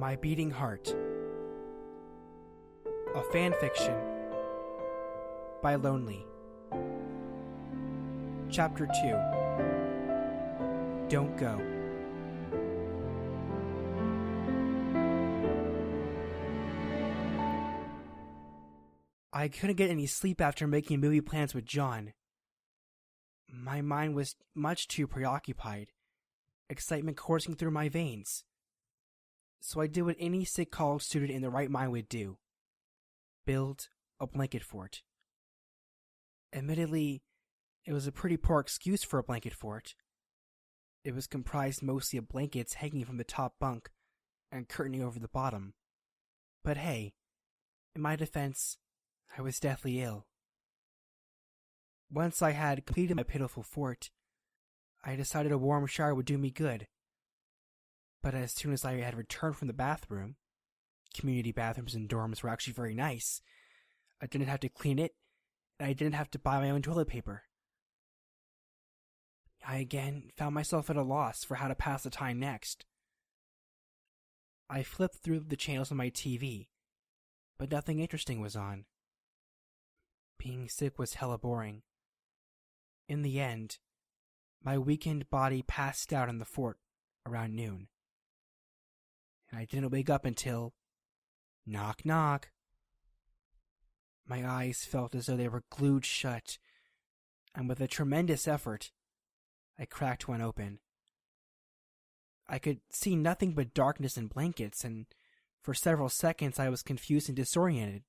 My Beating Heart. A fanfiction by Lownly. Chapter 2. Don't Go. I couldn't get any sleep after making movie plans with John. My mind was much too preoccupied, excitement coursing through my veins. So I did what any sick college student in the right mind would do. Build a blanket fort. Admittedly, it was a pretty poor excuse for a blanket fort. It was comprised mostly of blankets hanging from the top bunk and curtaining over the bottom. But hey, in my defense, I was deathly ill. Once I had completed my pitiful fort, I decided a warm shower would do me good. But as soon as I had returned from the bathroom, community bathrooms in dorms were actually very nice. I didn't have to clean it, and I didn't have to buy my own toilet paper. I again found myself at a loss for how to pass the time next. I flipped through the channels on my TV, but nothing interesting was on. Being sick was hella boring. In the end, my weakened body passed out in the fort around noon. And I didn't wake up until... knock, knock. My eyes felt as though they were glued shut, and with a tremendous effort, I cracked one open. I could see nothing but darkness and blankets, and for several seconds I was confused and disoriented.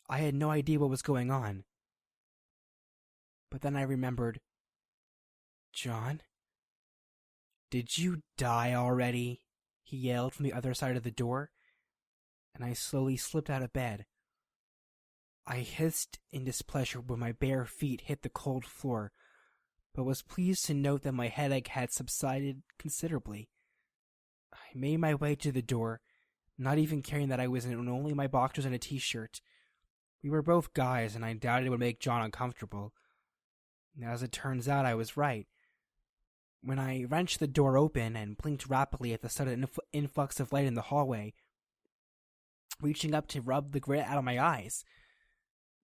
I had no idea what was going on. But then I remembered... John? Did you die already? He yelled from the other side of the door, and I slowly slipped out of bed. I hissed in displeasure when my bare feet hit the cold floor, but was pleased to note that my headache had subsided considerably. I made my way to the door, not even caring that I was in only my boxers and a t-shirt. We were both guys, and I doubted it would make John uncomfortable. As it turns out, I was right. When I wrenched the door open and blinked rapidly at the sudden influx of light in the hallway, reaching up to rub the grit out of my eyes,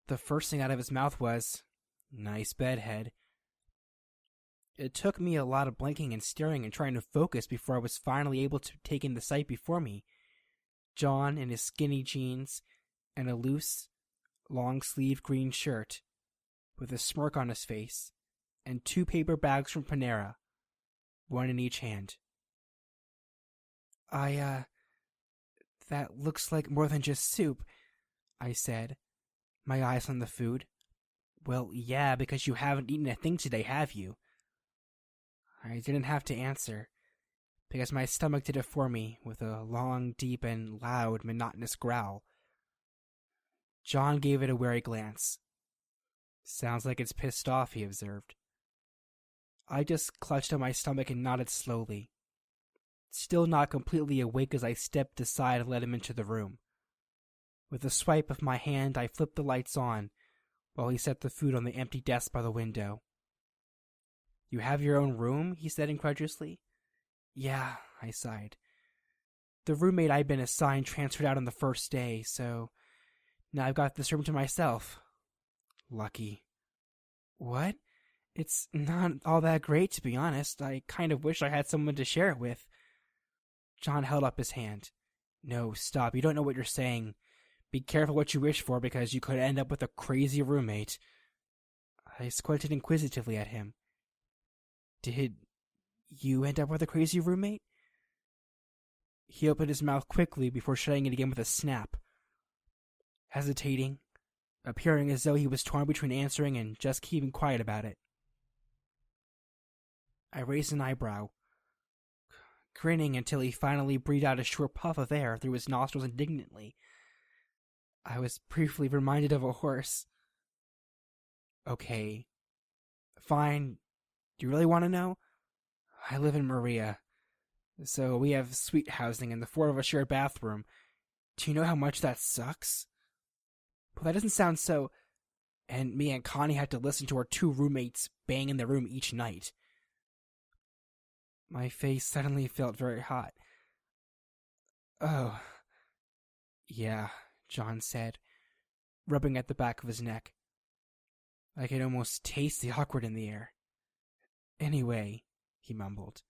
the first thing out of his mouth was, "Nice bedhead." It took me a lot of blinking and staring and trying to focus before I was finally able to take in the sight before me. John in his skinny jeans and a loose, long-sleeved green shirt, with a smirk on his face, and 2 paper bags from Panera, one in each hand. That looks like more than just soup, I said, my eyes on the food. Well, yeah, because you haven't eaten a thing today, have you? I didn't have to answer, because my stomach did it for me with a long, deep, and loud, monotonous growl. John gave it a wary glance. Sounds like it's pissed off, he observed. I just clutched at my stomach and nodded slowly, still not completely awake as I stepped aside and let him into the room. With a swipe of my hand, I flipped the lights on, while he set the food on the empty desk by the window. "You have your own room?" he said incredulously. "Yeah," I sighed. "The roommate I'd been assigned transferred out on the first day, so now I've got this room to myself. Lucky." "What? It's not all that great, to be honest. I kind of wish I had someone to share it with." John held up his hand. "No, stop. You don't know what you're saying. Be careful what you wish for, because you could end up with a crazy roommate." I squinted inquisitively at him. "Did you end up with a crazy roommate?" He opened his mouth quickly before shutting it again with a snap. Hesitating, appearing as though he was torn between answering and just keeping quiet about it. I raised an eyebrow, grinning until he finally breathed out a short puff of air through his nostrils indignantly. I was briefly reminded of a horse. "Okay, fine. Do you really want to know? I live in Maria, so we have suite housing and the 4 of us share a bathroom. Do you know how much that sucks?" "Well, that doesn't sound so..." "And me and Connie had to listen to our 2 roommates bang in the room each night." My face suddenly felt very hot. Oh, yeah, John said, rubbing at the back of his neck. I could almost taste the awkward in the air. Anyway, he mumbled,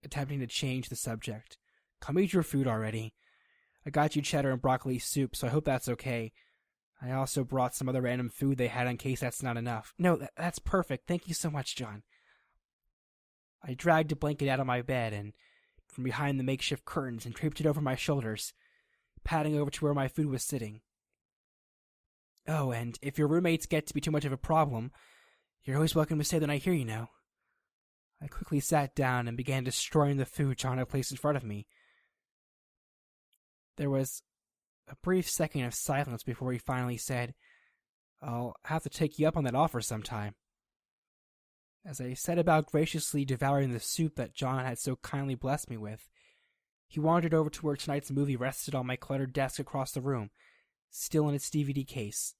attempting to change the subject. Come eat your food already. I got you cheddar and broccoli soup, so I hope that's okay. I also brought some other random food they had in case that's not enough. No, that's perfect. Thank you so much, John. I dragged a blanket out of my bed and from behind the makeshift curtains and draped it over my shoulders, padding over to where my food was sitting. Oh, and if your roommates get to be too much of a problem, you're always welcome to stay the night here, you know. I quickly sat down and began destroying the food John had placed in front of me. There was a brief second of silence before he finally said, I'll have to take you up on that offer sometime. As I set about graciously devouring the soup that John had so kindly blessed me with, he wandered over to where tonight's movie rested on my cluttered desk across the room, still in its DVD case.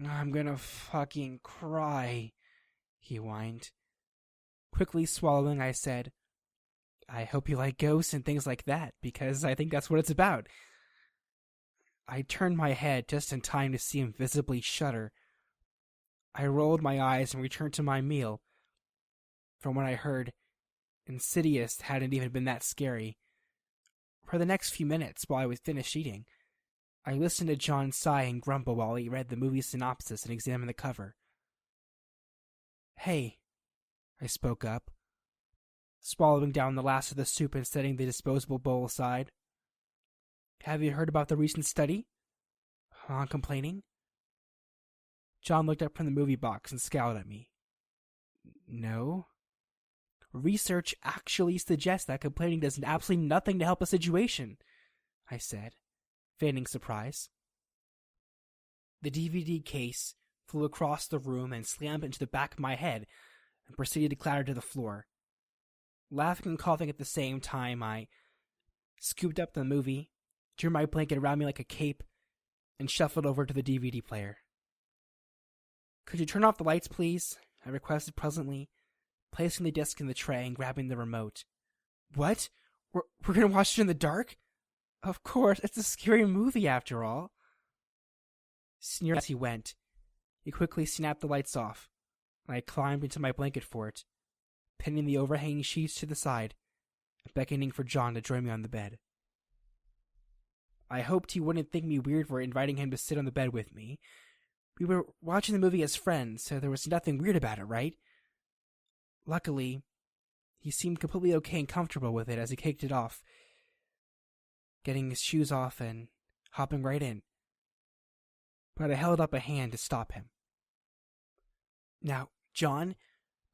I'm gonna fucking cry, he whined. Quickly swallowing, I said, I hope you like ghosts and things like that, because I think that's what it's about. I turned my head just in time to see him visibly shudder. I rolled my eyes and returned to my meal. From what I heard, Insidious hadn't even been that scary. For the next few minutes, while I was finished eating, I listened to John sigh and grumble while he read the movie synopsis and examined the cover. Hey, I spoke up, swallowing down the last of the soup and setting the disposable bowl aside. Have you heard about the recent study on complaining? John looked up from the movie box and scowled at me. No. Research actually suggests that complaining does absolutely nothing to help a situation, I said, feigning surprise. The DVD case flew across the room and slammed into the back of my head and proceeded to clatter to the floor. Laughing and coughing at the same time, I scooped up the movie, drew my blanket around me like a cape, and shuffled over to the DVD player. Could you turn off the lights, please? I requested pleasantly, placing the disc in the tray and grabbing the remote. What? We're gonna watch it in the dark? Of course, it's a scary movie after all. Sneering as he went, he quickly snapped the lights off, and I climbed into my blanket for it, pinning the overhanging sheets to the side, and beckoning for John to join me on the bed. I hoped he wouldn't think me weird for inviting him to sit on the bed with me. We were watching the movie as friends, so there was nothing weird about it, right? Luckily, he seemed completely okay and comfortable with it as he kicked it off, getting his shoes off and hopping right in. But I held up a hand to stop him. Now, John,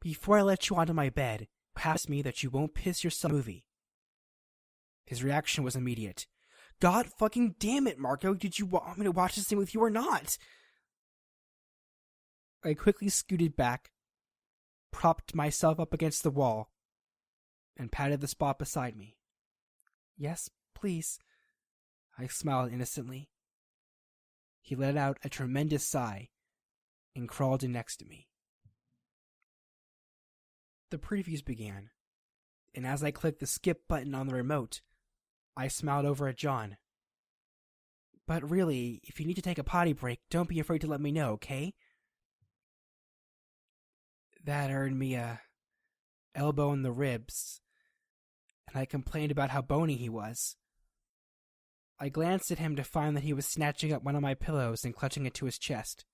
before I let you onto my bed, promise me that you won't piss yourself in the movie. His reaction was immediate. God fucking damn it, Marco, did you want me to watch this thing with you or not? I quickly scooted back, propped myself up against the wall, and patted the spot beside me. Yes, please, I smiled innocently. He let out a tremendous sigh and crawled in next to me. The previews began, and as I clicked the skip button on the remote, I smiled over at John. But really, if you need to take a potty break, don't be afraid to let me know, okay? That earned me a elbow in the ribs, and I complained about how bony he was. I glanced at him to find that he was snatching up one of my pillows and clutching it to his chest.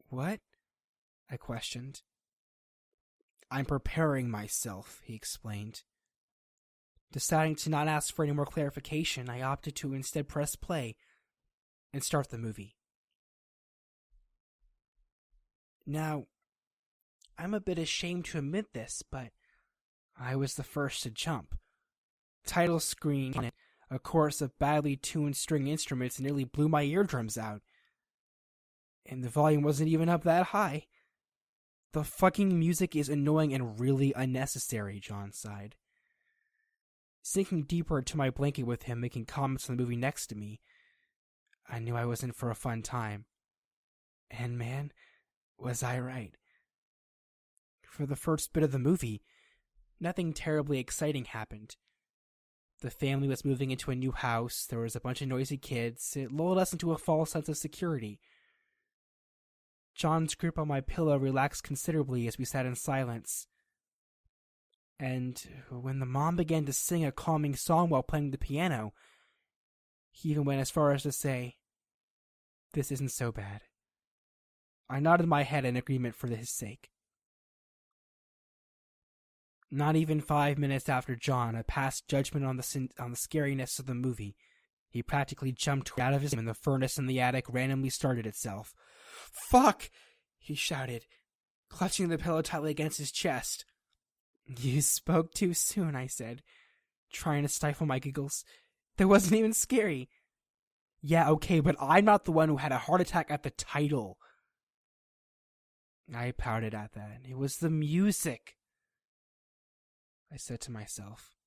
What? I questioned. I'm preparing myself, he explained. Deciding to not ask for any more clarification, I opted to instead press play and start the movie. Now, I'm a bit ashamed to admit this, but I was the first to jump. Title screen and a chorus of badly tuned string instruments nearly blew my eardrums out. And the volume wasn't even up that high. The fucking music is annoying and really unnecessary, John sighed. Sinking deeper into my blanket with him making comments on the movie next to me, I knew I was in for a fun time. And man, was I right. For the first bit of the movie, nothing terribly exciting happened. The family was moving into a new house. There was a bunch of noisy kids. It lulled us into a false sense of security. John's grip on my pillow relaxed considerably as we sat in silence. And when the mom began to sing a calming song while playing the piano, he even went as far as to say, "This isn't so bad." I nodded my head in agreement for his sake. Not even 5 minutes after John had passed judgment on the scariness of the movie, he practically jumped out of his room and the furnace in the attic randomly started itself. "Fuck!" he shouted, clutching the pillow tightly against his chest. "You spoke too soon," I said, trying to stifle my giggles. "That wasn't even scary." "Yeah, okay, but I'm not the one who had a heart attack at the title." I pouted at that. "It was the music," I said to myself.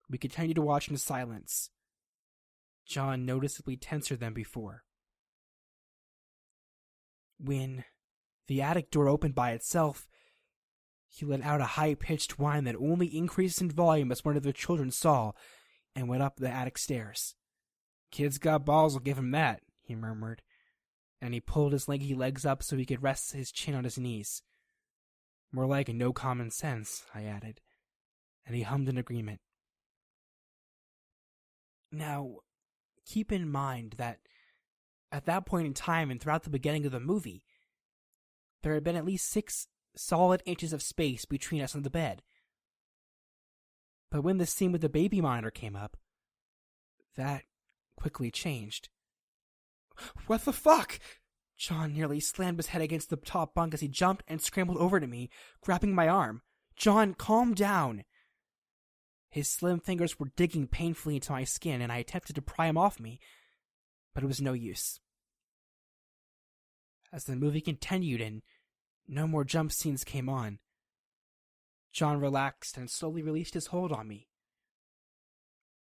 We continued to watch in silence, John noticeably tenser than before. When the attic door opened by itself, he let out a high-pitched whine that only increased in volume as one of the children saw and went up the attic stairs. "Kid's got balls, I'll give him that," he murmured, and he pulled his lanky legs up so he could rest his chin on his knees. "More like no common sense," I added, and he hummed in agreement. Now, keep in mind that at that point in time and throughout the beginning of the movie, there had been at least 6 solid inches of space between us and the bed. But when the scene with the baby monitor came up, that quickly changed. "What the fuck?" John nearly slammed his head against the top bunk as he jumped and scrambled over to me, grabbing my arm. "John, calm down." His slim fingers were digging painfully into my skin, and I attempted to pry him off me, but it was no use. As the movie continued and no more jump scenes came on, John relaxed and slowly released his hold on me.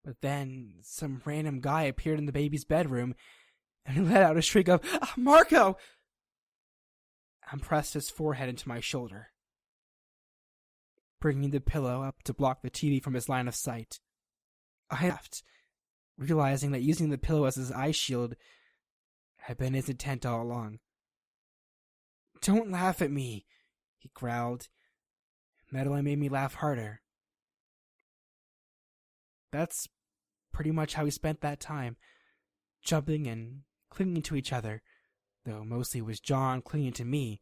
But then some random guy appeared in the baby's bedroom and let out a shriek of, "Marco!" and pressed his forehead into my shoulder, bringing the pillow up to block the TV from his line of sight. I laughed, realizing that using the pillow as his eye shield had been his intent all along. "Don't laugh at me," he growled, and that only made me laugh harder. That's pretty much how we spent that time, jumping and clinging to each other, though mostly it was John clinging to me,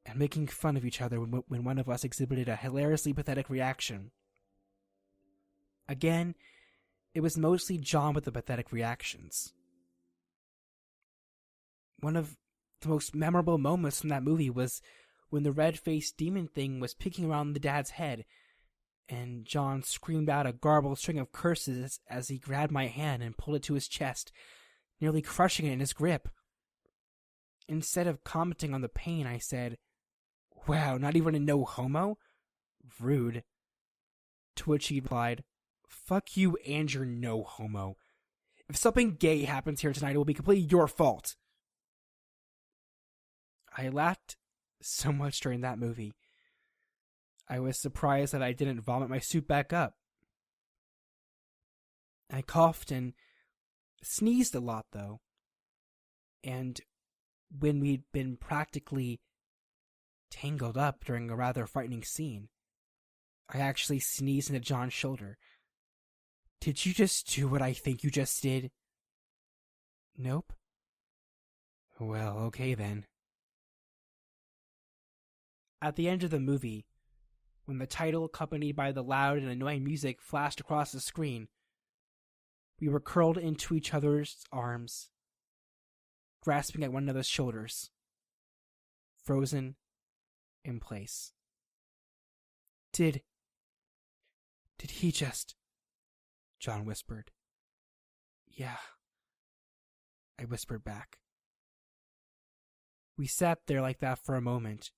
and making fun of each other when one of us exhibited a hilariously pathetic reaction. Again, it was mostly John with the pathetic reactions. One of the most memorable moments from that movie was when the red-faced demon thing was picking around the dad's head, and John screamed out a garbled string of curses as he grabbed my hand and pulled it to his chest, nearly crushing it in his grip. Instead of commenting on the pain, I said, "Wow, not even a no homo? Rude." To which he replied, "Fuck you and your no homo. If something gay happens here tonight, it will be completely your fault." I laughed so much during that movie. I was surprised that I didn't vomit my soup back up. I coughed and sneezed a lot, though. And when we'd been practically tangled up during a rather frightening scene, I actually sneezed into John's shoulder. "Did you just do what I think you just did?" "Nope." "Well, okay then." At the end of the movie, when the title accompanied by the loud and annoying music flashed across the screen, we were curled into each other's arms, grasping at one another's shoulders, frozen in place. Did he just..." John whispered. "Yeah," I whispered back. We sat there like that for a moment,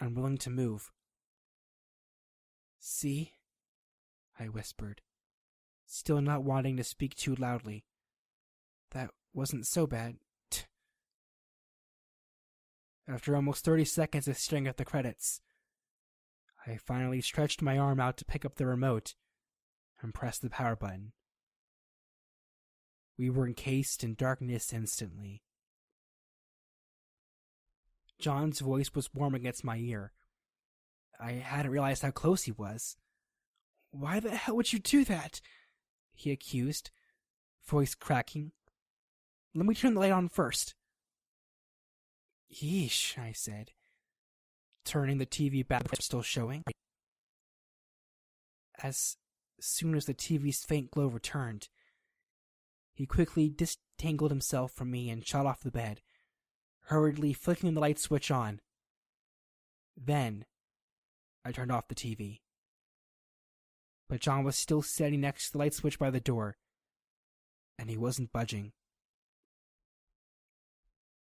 unwilling to move. "See?" I whispered, still not wanting to speak too loudly. "That wasn't so bad." After almost 30 seconds of staring at the credits, I finally stretched my arm out to pick up the remote and press the power button. We were encased in darkness instantly. John's voice was warm against my ear. I hadn't realized how close he was. "Why the hell would you do that?" he accused, voice cracking. "Let me turn the light on first." "Yeesh," I said, turning the TV back still showing. As soon as the TV's faint glow returned, he quickly disentangled himself from me and shot off the bed, hurriedly flicking the light switch on. Then, I turned off the TV. But John was still standing next to the light switch by the door, and he wasn't budging.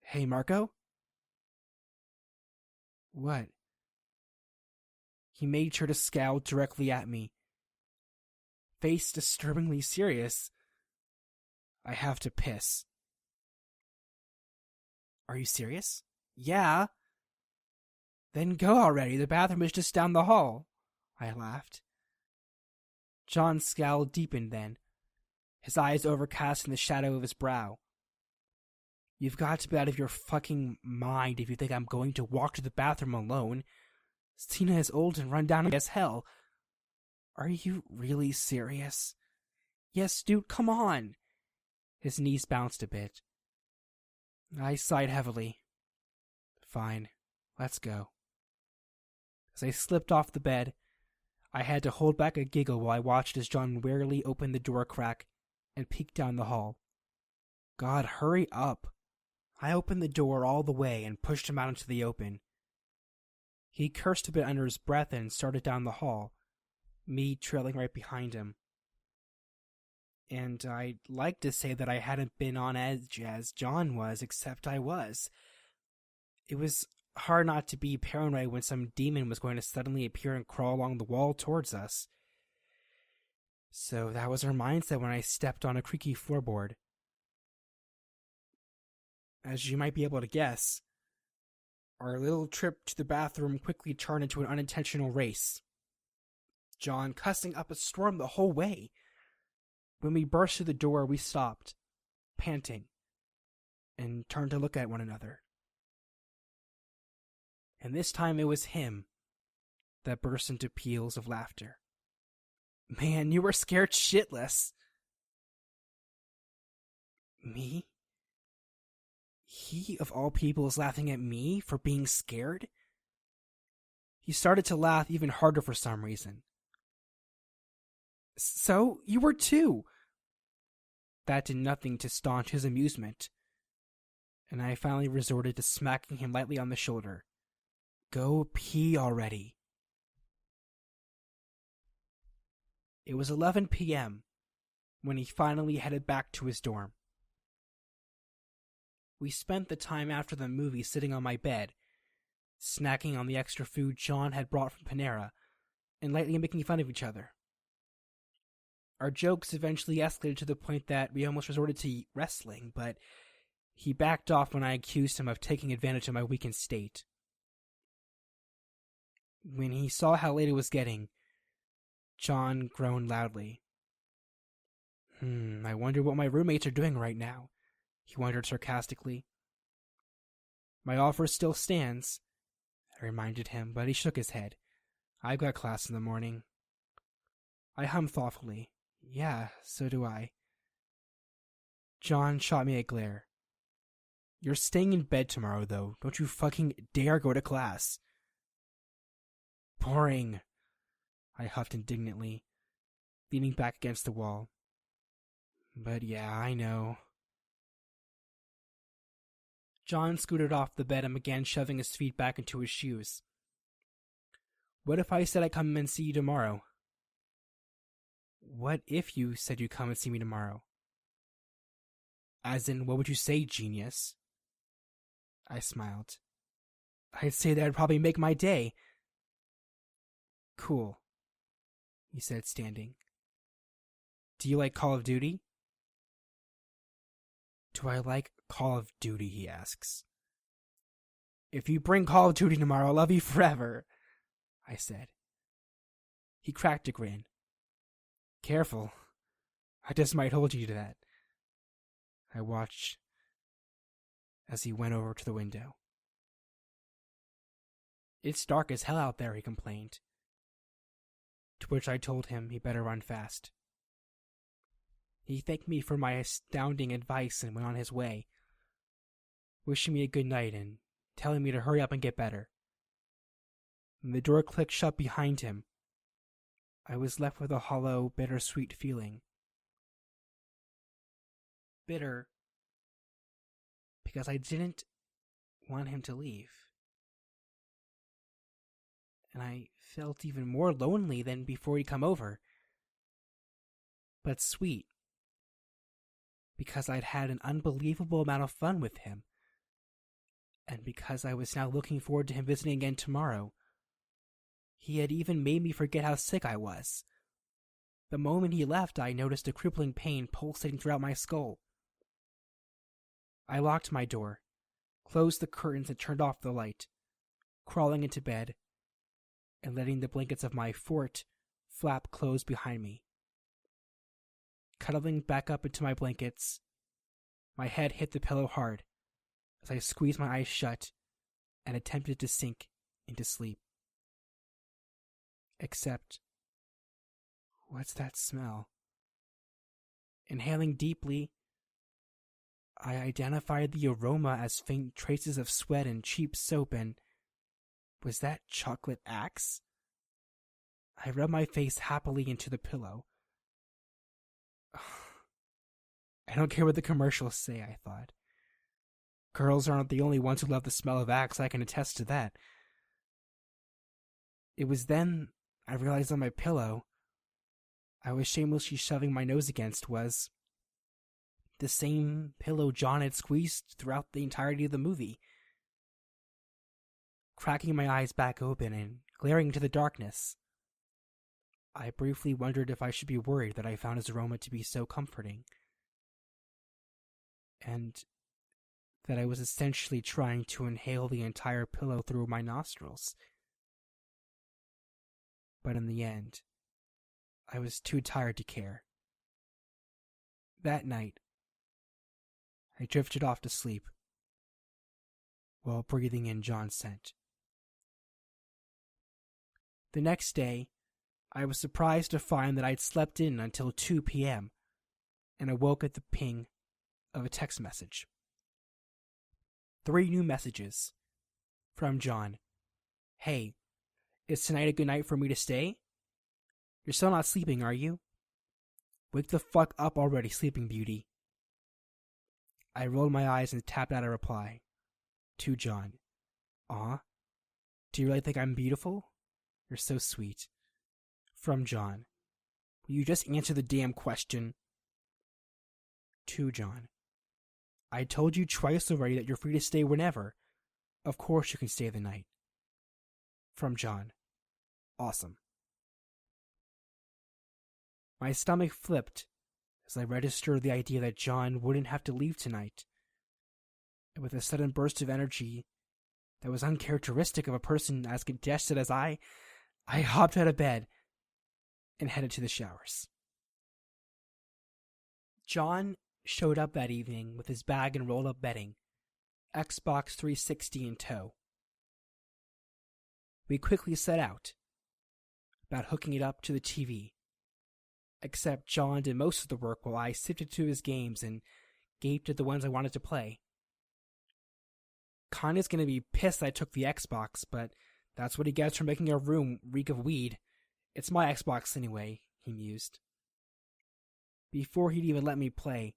"Hey, Marco?" "What?" He made sure to scowl directly at me, face disturbingly serious. "I have to piss." "Are you serious?" "Yeah." "Then go already, the bathroom is just down the hall," I laughed. John's scowl deepened then, his eyes overcast in the shadow of his brow. "You've got to be out of your fucking mind if you think I'm going to walk to the bathroom alone. Stina is old and run down as hell. Are you really serious?" "Yes, dude, come on." His knees bounced a bit. I sighed heavily. "Fine, let's go." As I slipped off the bed, I had to hold back a giggle while I watched as John warily opened the door crack and peeked down the hall. God, hurry up. I opened the door all the way and pushed him out into the open. He cursed a bit under his breath and started down the hall, me trailing right behind him. And I'd like to say that I hadn't been on edge as John was, except I was. It was hard not to be paranoid when some demon was going to suddenly appear and crawl along the wall towards us. So that was our mindset when I stepped on a creaky floorboard. As you might be able to guess, our little trip to the bathroom quickly turned into an unintentional race. John cussing up a storm the whole way. When we burst through the door, we stopped, panting, and turned to look at one another. And this time it was him that burst into peals of laughter. "Man, you were scared shitless." Me? He, of all people, is laughing at me for being scared? He started to laugh even harder for some reason. "So, you were too." That did nothing to staunch his amusement, and I finally resorted to smacking him lightly on the shoulder. "Go pee already." It was 11 p.m. when he finally headed back to his dorm. We spent the time after the movie sitting on my bed, snacking on the extra food John had brought from Panera, and lightly making fun of each other. Our jokes eventually escalated to the point that we almost resorted to wrestling, but he backed off when I accused him of taking advantage of my weakened state. When he saw how late it was getting, John groaned loudly. I wonder what my roommates are doing right now," he wondered sarcastically. "My offer still stands," I reminded him, but he shook his head. "I've got class in the morning." I hummed thoughtfully. "Yeah, so do I." John shot me a glare. "You're staying in bed tomorrow, though. Don't you fucking dare go to class." "Boring," I huffed indignantly, leaning back against the wall. "But yeah, I know." John scooted off the bed and began shoving his feet back into his shoes. "What if I said I'd come and see you tomorrow?" "What if you said you'd come and see me tomorrow?" "As in, what would you say, genius?" I smiled. "I'd say that would probably make my day." "Cool," he said, standing. "Do you like Call of Duty?" "Do I like Call of Duty?" he asks. "If you bring Call of Duty tomorrow, I'll love you forever," I said. He cracked a grin. Careful. I just might hold you to that. I watched as he went over to the window. It's dark as hell out there, he complained. To which I told him he better run fast. He thanked me for my astounding advice and went on his way, wishing me a good night and telling me to hurry up and get better. When the door clicked shut behind him, I was left with a hollow, bittersweet feeling. Bitter because I didn't want him to leave. And I felt even more lonely than before he'd come over. But sweet, because I'd had an unbelievable amount of fun with him, and because I was now looking forward to him visiting again tomorrow. He had even made me forget how sick I was. The moment he left, I noticed a crippling pain pulsating throughout my skull. I locked my door, closed the curtains and turned off the light, crawling into bed and letting the blankets of my fort flap close behind me. Cuddling back up into my blankets, my head hit the pillow hard as I squeezed my eyes shut and attempted to sink into sleep. Except, what's that smell? Inhaling deeply, I identified the aroma as faint traces of sweat and cheap soap, and was that chocolate Axe? I rubbed my face happily into the pillow. I don't care what the commercials say, I thought. Girls aren't the only ones who love the smell of Axe, I can attest to that. It was then I realized on my pillow I was shamelessly shoving my nose against was the same pillow John had squeezed throughout the entirety of the movie. Cracking my eyes back open and glaring into the darkness, I briefly wondered if I should be worried that I found his aroma to be so comforting, and that I was essentially trying to inhale the entire pillow through my nostrils. But in the end, I was too tired to care. That night, I drifted off to sleep while breathing in John's scent. The next day, I was surprised to find that I'd slept in until 2 p.m. and awoke at the ping of a text message. 3 new messages. From John. Hey, is tonight a good night for me to stay? You're still not sleeping, are you? Wake the fuck up already, sleeping beauty. I rolled my eyes and tapped out a reply. To John. Aw, do you really think I'm beautiful? You're so sweet. From John. Will you just answer the damn question? To John. I told you twice already that you're free to stay whenever. Of course you can stay the night. From John. Awesome. My stomach flipped as I registered the idea that John wouldn't have to leave tonight. And with a sudden burst of energy that was uncharacteristic of a person as congested as I hopped out of bed and headed to the showers. John showed up that evening with his bag and rolled-up bedding, Xbox 360 in tow. We quickly set out about hooking it up to the TV, except John did most of the work while I sifted through his games and gaped at the ones I wanted to play. Kanye's gonna be pissed I took the Xbox, but that's what he gets for making our room reek of weed. It's my Xbox anyway, he mused. Before he'd even let me play,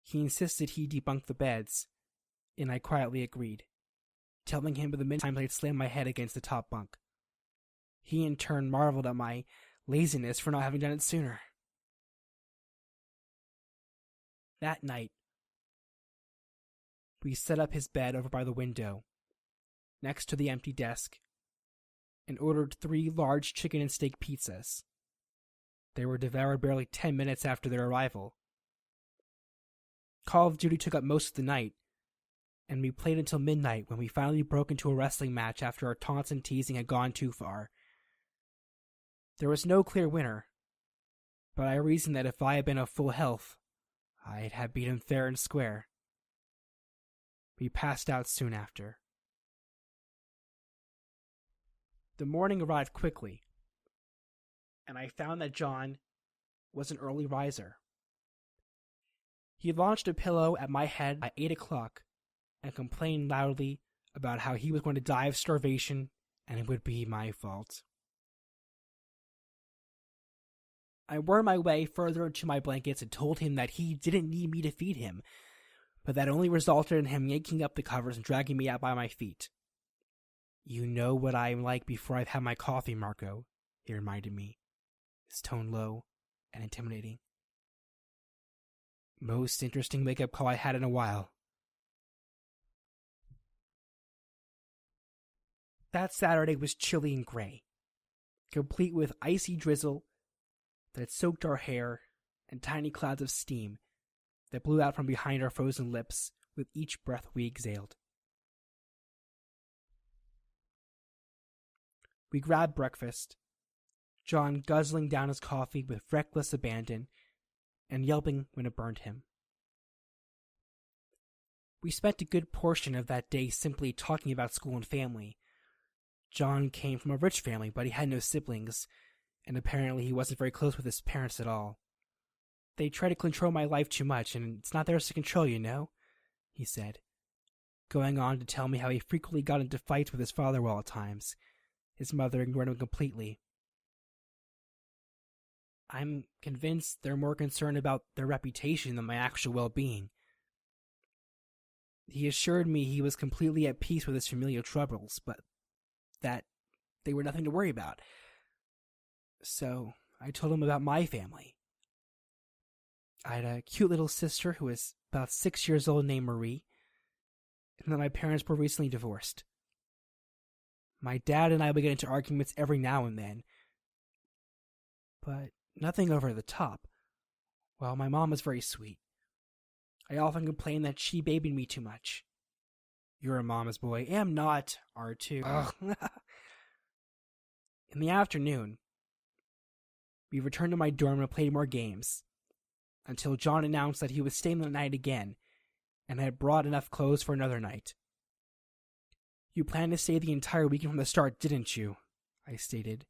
he insisted he debunk the beds, and I quietly agreed, telling him of the many times I'd slammed my head against the top bunk. He in turn marveled at my laziness for not having done it sooner. That night, we set up his bed over by the window, next to the empty desk, and ordered 3 large chicken and steak pizzas. They were devoured barely 10 minutes after their arrival. Call of Duty took up most of the night, and we played until midnight when we finally broke into a wrestling match after our taunts and teasing had gone too far. There was no clear winner, but I reasoned that if I had been of full health, I'd have beat him fair and square. We passed out soon after. The morning arrived quickly, and I found that John was an early riser. He launched a pillow at my head at 8 o'clock and complained loudly about how he was going to die of starvation and it would be my fault. I wormed my way further into my blankets and told him that he didn't need me to feed him, but that only resulted in him yanking up the covers and dragging me out by my feet. "You know what I'm like before I've had my coffee, Marco," he reminded me, his tone low and intimidating. Most interesting wake-up call I had in a while. That Saturday was chilly and gray, complete with icy drizzle that had soaked our hair and tiny clouds of steam that blew out from behind our frozen lips with each breath we exhaled. We grabbed breakfast, John guzzling down his coffee with reckless abandon and yelping when it burned him. We spent a good portion of that day simply talking about school and family. John came from a rich family, but he had no siblings, and apparently he wasn't very close with his parents at all. "They try to control my life too much, and it's not theirs to control, you know," he said, going on to tell me how he frequently got into fights with his father all at times. His mother ignored him completely. I'm convinced they're more concerned about their reputation than my actual well-being. He assured me he was completely at peace with his familial troubles, but that they were nothing to worry about. So I told him about my family. I had a cute little sister who was about 6 years old named Marie, and that my parents were recently divorced. My dad and I would get into arguments every now and then, but nothing over the top. While my mom was very sweet, I often complained that she babied me too much. "You're a mama's boy." "Am not, R2. In the afternoon, we returned to my dorm and played more games, until John announced that he was staying the night again, and had brought enough clothes for another night. "You planned to stay the entire weekend from the start, didn't you?" I stated,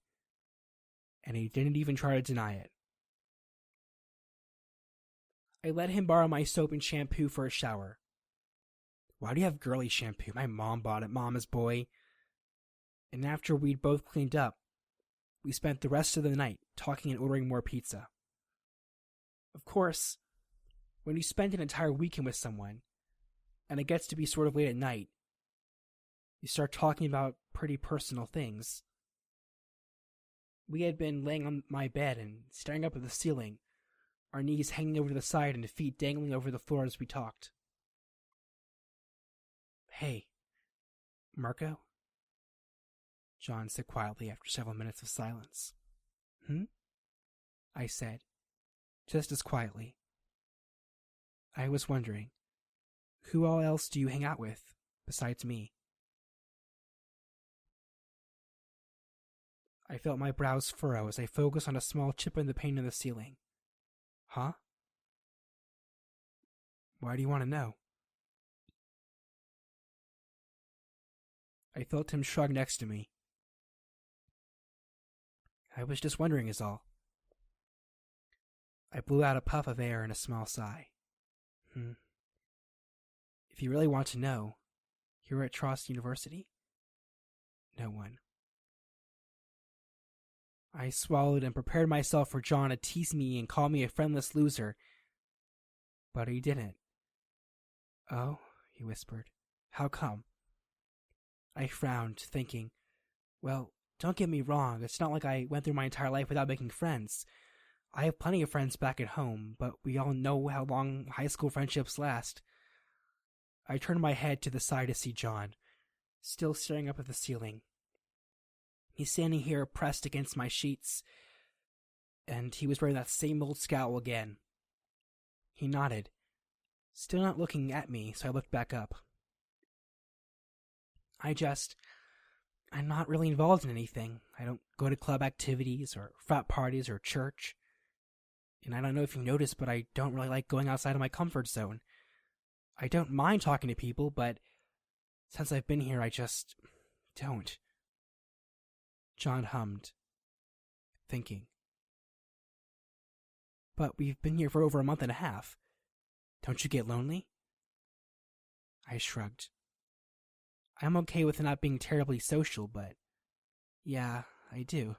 and he didn't even try to deny it. I let him borrow my soap and shampoo for a shower. "Why do you have girly shampoo? My mom bought it, mama's boy." And after we'd both cleaned up, we spent the rest of the night talking and ordering more pizza. Of course, when you spend an entire weekend with someone, and it gets to be sort of late at night, you start talking about pretty personal things. We had been laying on my bed and staring up at the ceiling, our knees hanging over to the side and feet dangling over the floor as we talked. "Hey, Marco?" John said quietly after several minutes of silence. I said, just as quietly. "I was wondering, who all else do you hang out with, besides me?" I felt my brows furrow as I focused on a small chip in the pane of the ceiling. "Huh? Why do you want to know?" I felt him shrug next to me. "I was just wondering is all." I blew out a puff of air and a small sigh. "If you really want to know, you're at Trost University?" "No one." I swallowed and prepared myself for John to tease me and call me a friendless loser, but he didn't. "Oh," he whispered. "How come?" I frowned, thinking, well, don't get me wrong, it's not like I went through my entire life without making friends. I have plenty of friends back at home, but we all know how long high school friendships last. I turned my head to the side to see John, still staring up at the ceiling. He's standing here pressed against my sheets, and he was wearing that same old scowl again. He nodded, still not looking at me, so I looked back up. I'm not really involved in anything. I don't go to club activities or frat parties or church. And I don't know if you noticed, but I don't really like going outside of my comfort zone. I don't mind talking to people, but since I've been here, I just don't. John hummed, thinking. But we've been here for over a month and a half. Don't you get lonely? I shrugged. I'm okay with not being terribly social, but yeah, I do.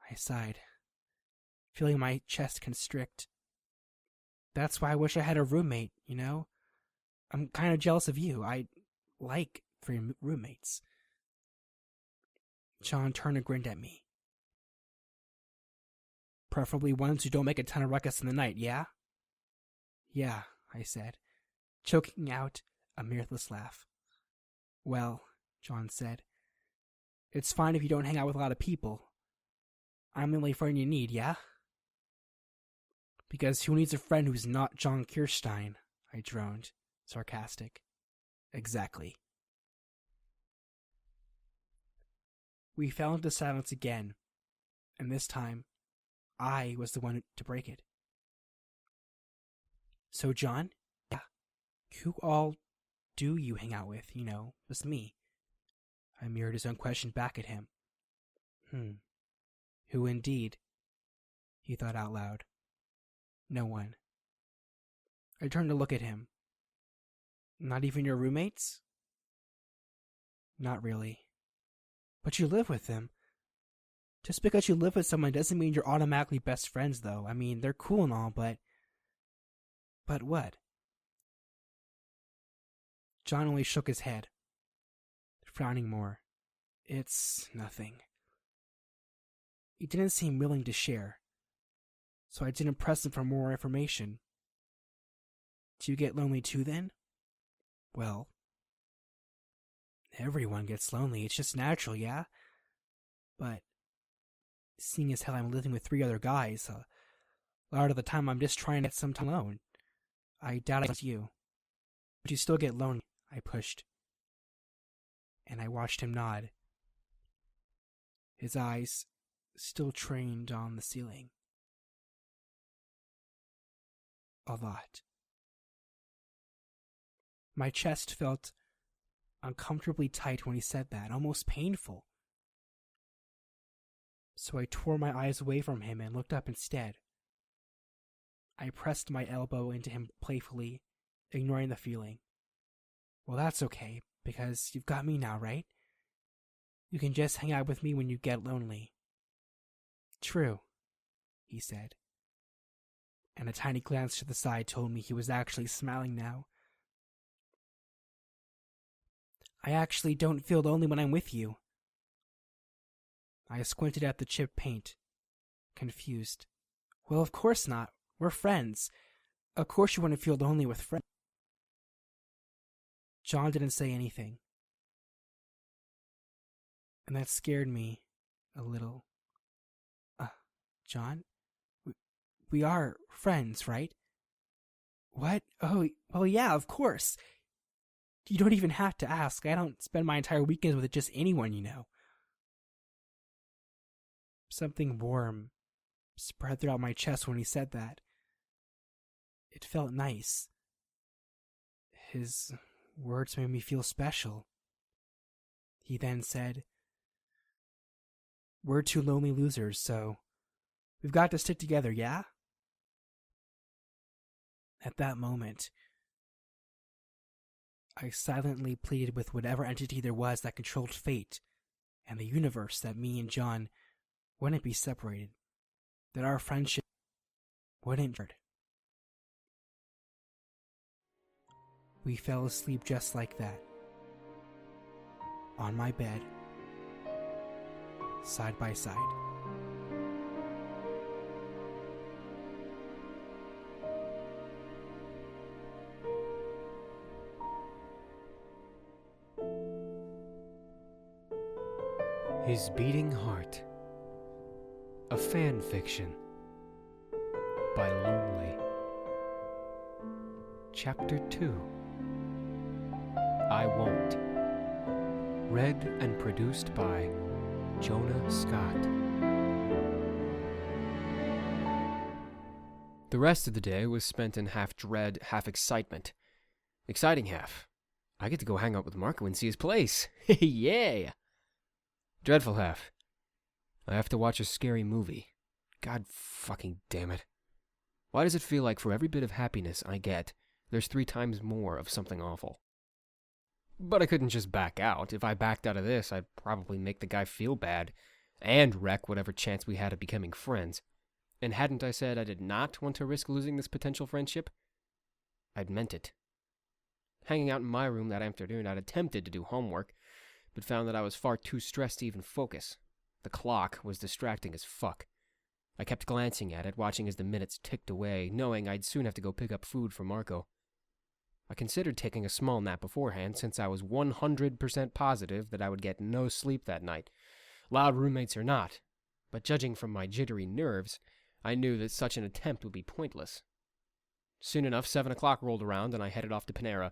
I sighed, feeling my chest constrict. That's why I wish I had a roommate, you know? I'm kind of jealous of you. I like 3 roommates. John turned and grinned at me. Preferably ones who don't make a ton of ruckus in the night, yeah? Yeah, I said, choking out a mirthless laugh. Well, John said, it's fine if you don't hang out with a lot of people. I'm the only friend you need, yeah? Because who needs a friend who's not John Kirstein? I droned, sarcastic. Exactly. We fell into silence again, and this time, I was the one to break it. So, John? Yeah. Who all do you hang out with, just me? I mirrored his own question back at him. Who indeed? He thought out loud. No one. I turned to look at him. Not even your roommates? Not really. But you live with them. Just because you live with someone doesn't mean you're automatically best friends, though. I mean, they're cool and all, but... But what? John only shook his head, frowning more. It's nothing. He didn't seem willing to share, so I didn't press him for more information. Do you get lonely too, then? Well, everyone gets lonely. It's just natural, yeah? But seeing as how I'm living with 3 other guys, a lot of the time I'm just trying to get some time alone. I doubt it's you. But you still get lonely, I pushed. And I watched him nod. His eyes still trained on the ceiling. A lot. My chest felt uncomfortably tight when he said that, almost painful. So I tore my eyes away from him and looked up instead. I pressed my elbow into him playfully, ignoring the feeling. Well, that's okay, because you've got me now, right? You can just hang out with me when you get lonely. True, he said. And a tiny glance to the side told me he was actually smiling now. I actually don't feel lonely when I'm with you. I squinted at the chipped paint, confused. Well, of course not. We're friends. Of course you wouldn't feel lonely with friends. John didn't say anything. And that scared me a little. John? We are friends, right? What? Oh, well, yeah, of course. You don't even have to ask. I don't spend my entire weekends with just anyone you know. Something warm spread throughout my chest when he said that. It felt nice. His words made me feel special. He then said, We're 2 lonely losers, so we've got to stick together, yeah? At that moment, I silently pleaded with whatever entity there was that controlled fate and the universe that me and John wouldn't be separated, that our friendship wouldn't hurt. We fell asleep just like that, on my bed, side by side. His Beating Heart, a fan fiction by Lownly. Chapter 2. I Won't Read and produced by Jonah Scott. The rest of the day was spent in half dread, half excitement. Exciting half. I get to go hang out with Marco and see his place. Yeah! Dreadful half. I have to watch a scary movie. God fucking damn it. Why does it feel like for every bit of happiness I get, there's 3 times more of something awful? But I couldn't just back out. If I backed out of this, I'd probably make the guy feel bad, and wreck whatever chance we had of becoming friends. And hadn't I said I did not want to risk losing this potential friendship? I'd meant it. Hanging out in my room that afternoon, I'd attempted to do homework, but found that I was far too stressed to even focus. The clock was distracting as fuck. I kept glancing at it, watching as the minutes ticked away, knowing I'd soon have to go pick up food for Marco. I considered taking a small nap beforehand, since I was 100% positive that I would get no sleep that night, loud roommates or not, but judging from my jittery nerves, I knew that such an attempt would be pointless. Soon enough, 7 o'clock rolled around and I headed off to Panera.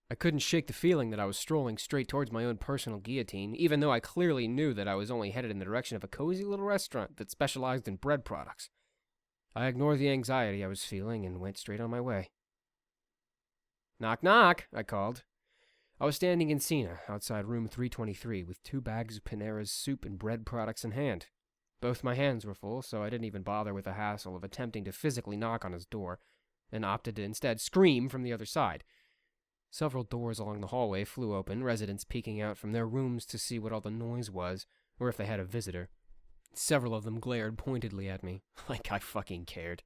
I couldn't shake the feeling that I was strolling straight towards my own personal guillotine, even though I clearly knew that I was only headed in the direction of a cozy little restaurant that specialized in bread products. I ignored the anxiety I was feeling and went straight on my way. Knock, knock, I called. I was standing in Cena, outside room 323, with 2 bags of Panera's soup and bread products in hand. Both my hands were full, so I didn't even bother with the hassle of attempting to physically knock on his door, and opted to instead scream from the other side. Several doors along the hallway flew open, residents peeking out from their rooms to see what all the noise was, or if they had a visitor. Several of them glared pointedly at me, like I fucking cared.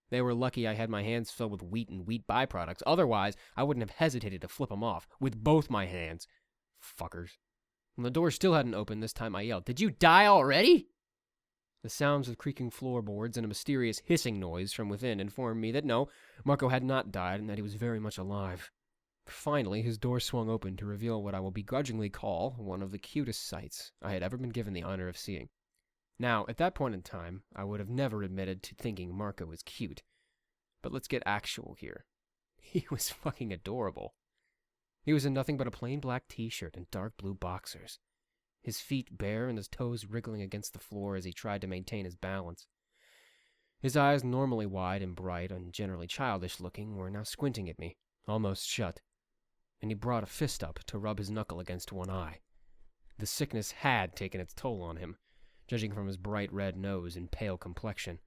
They were lucky I had my hands filled with wheat and wheat byproducts, otherwise I wouldn't have hesitated to flip them off, with both my hands. Fuckers. When the door still hadn't opened this time, I yelled, "Did you die already?" The sounds of creaking floorboards and a mysterious hissing noise from within informed me that no, Marco had not died and that he was very much alive. Finally, his door swung open to reveal what I will begrudgingly call one of the cutest sights I had ever been given the honor of seeing. Now, at that point in time, I would have never admitted to thinking Marco was cute. But let's get actual here. He was fucking adorable. He was in nothing but a plain black t-shirt and dark blue boxers. His feet bare and his toes wriggling against the floor as he tried to maintain his balance. His eyes, normally wide and bright and generally childish looking, were now squinting at me, almost shut. And he brought a fist up to rub his knuckle against one eye. The sickness had taken its toll on him, judging from his bright red nose and pale complexion.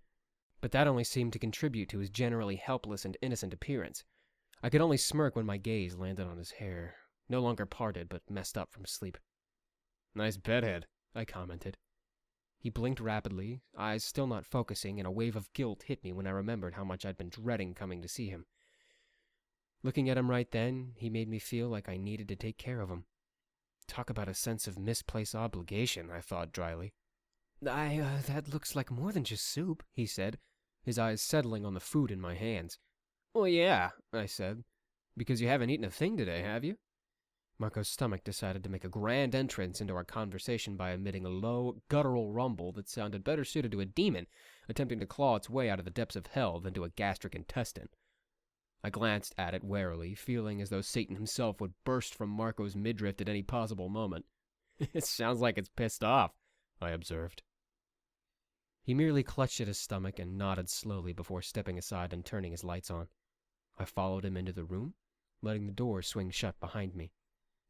But that only seemed to contribute to his generally helpless and innocent appearance. I could only smirk when my gaze landed on his hair, no longer parted but messed up from sleep. "Nice bedhead," I commented. He blinked rapidly, eyes still not focusing, and a wave of guilt hit me when I remembered how much I'd been dreading coming to see him. Looking at him right then, he made me feel like I needed to take care of him. Talk about a sense of misplaced obligation, I thought dryly. That looks like more than just soup," he said, his eyes settling on the food in my hands. "Well, yeah," I said. "Because you haven't eaten a thing today, have you?" Marco's stomach decided to make a grand entrance into our conversation by emitting a low, guttural rumble that sounded better suited to a demon attempting to claw its way out of the depths of hell than to a gastric intestine. I glanced at it warily, feeling as though Satan himself would burst from Marco's midriff at any possible moment. "It sounds like it's pissed off," I observed. He merely clutched at his stomach and nodded slowly before stepping aside and turning his lights on. I followed him into the room, letting the door swing shut behind me.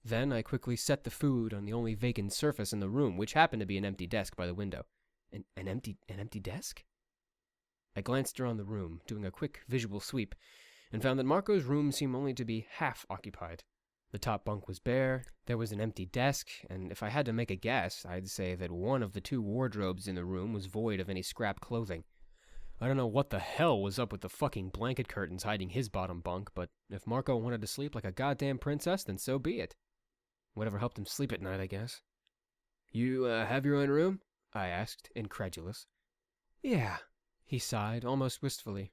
Then I quickly set the food on the only vacant surface in the room, which happened to be an empty desk by the window. An empty desk? I glanced around the room, doing a quick visual sweep, and found that Marco's room seemed only to be half occupied. The top bunk was bare, there was an empty desk, and if I had to make a guess, I'd say that one of the 2 wardrobes in the room was void of any scrap clothing. I don't know what the hell was up with the fucking blanket curtains hiding his bottom bunk, but if Marco wanted to sleep like a goddamn princess, then so be it. Whatever helped him sleep at night, I guess. "You, have your own room?" I asked, incredulous. "Yeah," he sighed, almost wistfully.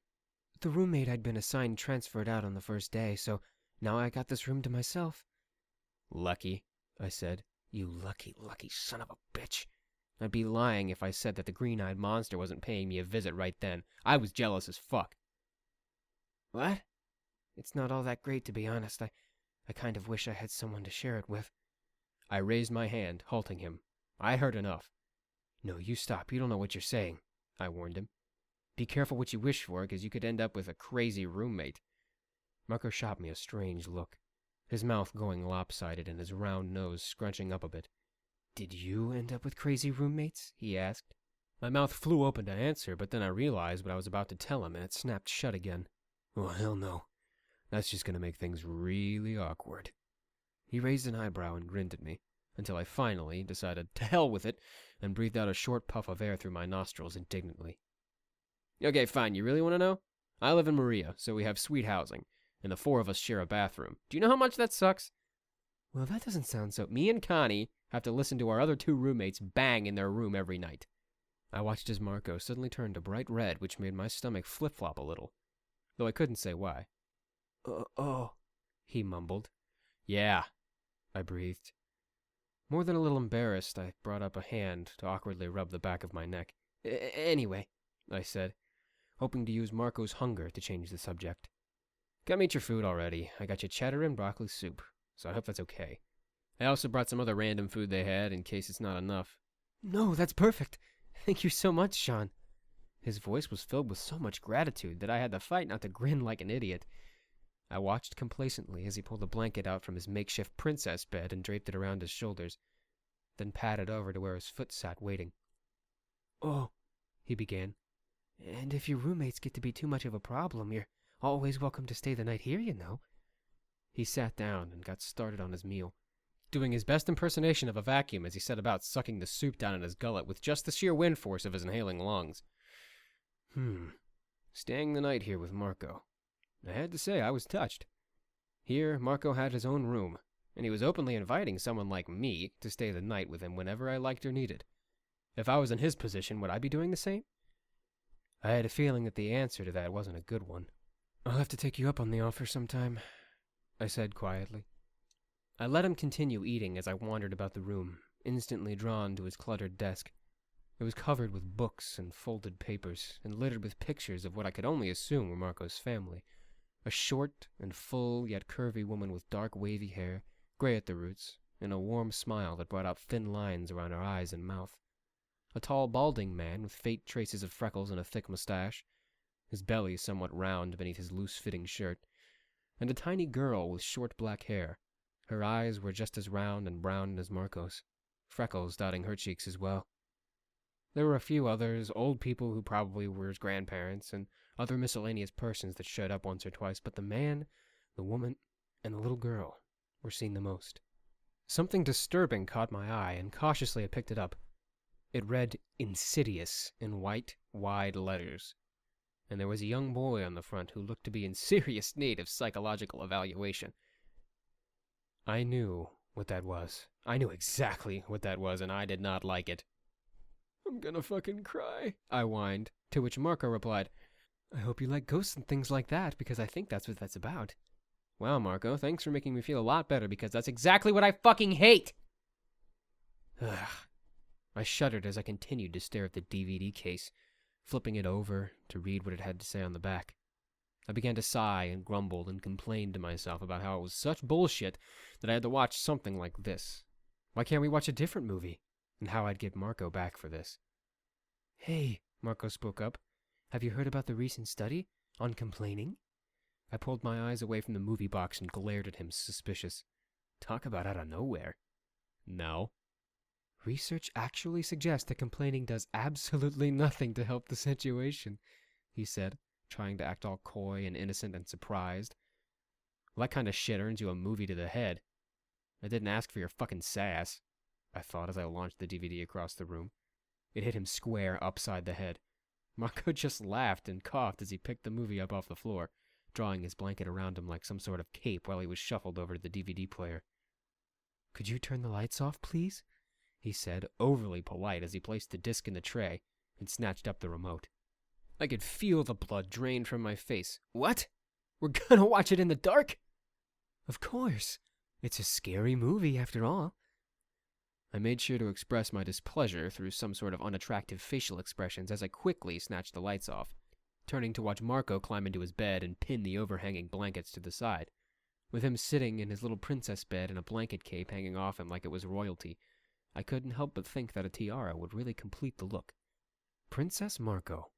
"The roommate I'd been assigned transferred out on the first day, so now I got this room to myself." "Lucky," I said. "You lucky, lucky son of a bitch. I'd be lying if I said that the green-eyed monster wasn't paying me a visit right then. I was jealous as fuck." "What?" "It's not all that great, to be honest. I kind of wish I had someone to share it with." I raised my hand, halting him. I heard enough. No, you stop. You don't know what you're saying, I warned him. Be careful what you wish for, because you could end up with a crazy roommate. Marco shot me a strange look, his mouth going lopsided and his round nose scrunching up a bit. Did you end up with crazy roommates? He asked. My mouth flew open to answer, but then I realized what I was about to tell him, and it snapped shut again. Oh, hell no. That's just going to make things really awkward. He raised an eyebrow and grinned at me, until I finally decided to hell with it, and breathed out a short puff of air through my nostrils indignantly. Okay, fine, you really want to know? I live in Maria, so we have sweet housing, and the 4 of us share a bathroom. Do you know how much that sucks? Well, that doesn't sound so. Me and Connie have to listen to our other 2 roommates bang in their room every night. I watched as Marco suddenly turned a bright red, which made my stomach flip-flop a little, though I couldn't say why. Oh, he mumbled. Yeah, I breathed. More than a little embarrassed, I brought up a hand to awkwardly rub the back of my neck. Anyway, I said, hoping to use Marco's hunger to change the subject. Come eat your food already. I got you cheddar and broccoli soup, so I hope that's okay. I also brought some other random food they had in case it's not enough. No, that's perfect. Thank you so much, Sean. His voice was filled with so much gratitude that I had to fight not to grin like an idiot. I watched complacently as he pulled a blanket out from his makeshift princess bed and draped it around his shoulders, then padded over to where his foot sat waiting. Oh, he began. And if your roommates get to be too much of a problem, you're always welcome to stay the night here, you know. He sat down and got started on his meal, doing his best impersonation of a vacuum as he set about sucking the soup down in his gullet with just the sheer wind force of his inhaling lungs. Staying the night here with Marco. I had to say I was touched. Here, Marco had his own room, and he was openly inviting someone like me to stay the night with him whenever I liked or needed. If I was in his position, would I be doing the same? I had a feeling that the answer to that wasn't a good one. I'll have to take you up on the offer sometime, I said quietly. I let him continue eating as I wandered about the room, instantly drawn to his cluttered desk. It was covered with books and folded papers, and littered with pictures of what I could only assume were Marco's family. A short and full yet curvy woman with dark wavy hair, gray at the roots, and a warm smile that brought out thin lines around her eyes and mouth. A tall, balding man with faint traces of freckles and a thick mustache, his belly somewhat round beneath his loose-fitting shirt, and a tiny girl with short black hair. Her eyes were just as round and brown as Marco's, freckles dotting her cheeks as well. There were a few others, old people who probably were his grandparents, and other miscellaneous persons that showed up once or twice, but the man, the woman, and the little girl were seen the most. Something disturbing caught my eye, and cautiously I picked it up. It read Insidious in white, wide letters, and there was a young boy on the front who looked to be in serious need of psychological evaluation. I knew what that was. I knew exactly what that was, and I did not like it. I'm gonna fucking cry, I whined, to which Marco replied, I hope you like ghosts and things like that, because I think that's what that's about. Wow, Marco, thanks for making me feel a lot better, because that's exactly what I fucking hate! Ugh. I shuddered as I continued to stare at the DVD case, flipping it over to read what it had to say on the back. I began to sigh and grumble and complain to myself about how it was such bullshit that I had to watch something like this. Why can't we watch a different movie? And how I'd get Marco back for this. Hey, Marco spoke up. Have you heard about the recent study on complaining? I pulled my eyes away from the movie box and glared at him suspicious. Talk about out of nowhere. No. Research actually suggests that complaining does absolutely nothing to help the situation, he said, trying to act all coy and innocent and surprised. Well, that kind of shit earns you a movie to the head. I didn't ask for your fucking sass, I thought as I launched the DVD across the room. It hit him square upside the head. Marco just laughed and coughed as he picked the movie up off the floor, drawing his blanket around him like some sort of cape while he was shuffled over to the DVD player. Could you turn the lights off, please? He said, overly polite as he placed the disc in the tray and snatched up the remote. I could feel the blood drain from my face. What? We're gonna watch it in the dark? Of course. It's a scary movie, after all. I made sure to express my displeasure through some sort of unattractive facial expressions as I quickly snatched the lights off, turning to watch Marco climb into his bed and pin the overhanging blankets to the side. With him sitting in his little princess bed and a blanket cape hanging off him like it was royalty, I couldn't help but think that a tiara would really complete the look. Princess Marco.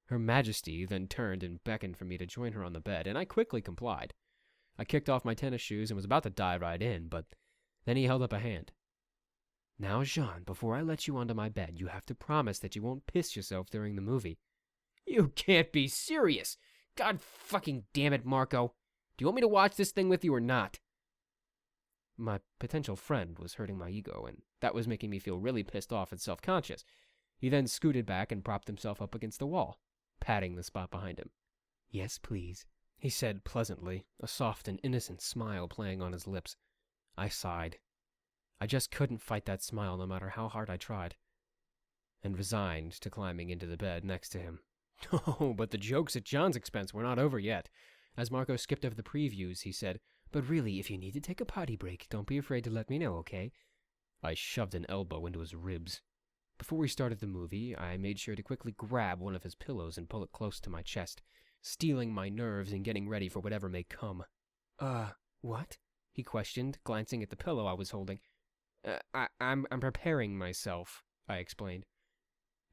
Her Majesty then turned and beckoned for me to join her on the bed, and I quickly complied. I kicked off my tennis shoes and was about to dive right in, but then he held up a hand. Now, Jean, before I let you onto my bed, you have to promise that you won't piss yourself during the movie. You can't be serious! God fucking damn it, Marco! Do you want me to watch this thing with you or not? My potential friend was hurting my ego, and that was making me feel really pissed off and self-conscious. He then scooted back and propped himself up against the wall, patting the spot behind him. Yes, please, he said pleasantly, a soft and innocent smile playing on his lips. I sighed. I just couldn't fight that smile no matter how hard I tried, and resigned to climbing into the bed next to him. Oh, but the jokes at John's expense were not over yet. As Marco skipped over the previews, he said, "But really, if you need to take a potty break, don't be afraid to let me know, okay?" I shoved an elbow into his ribs. Before we started the movie, I made sure to quickly grab one of his pillows and pull it close to my chest, steeling my nerves and getting ready for whatever may come. What? He questioned, glancing at the pillow I was holding. I'm preparing myself, I explained.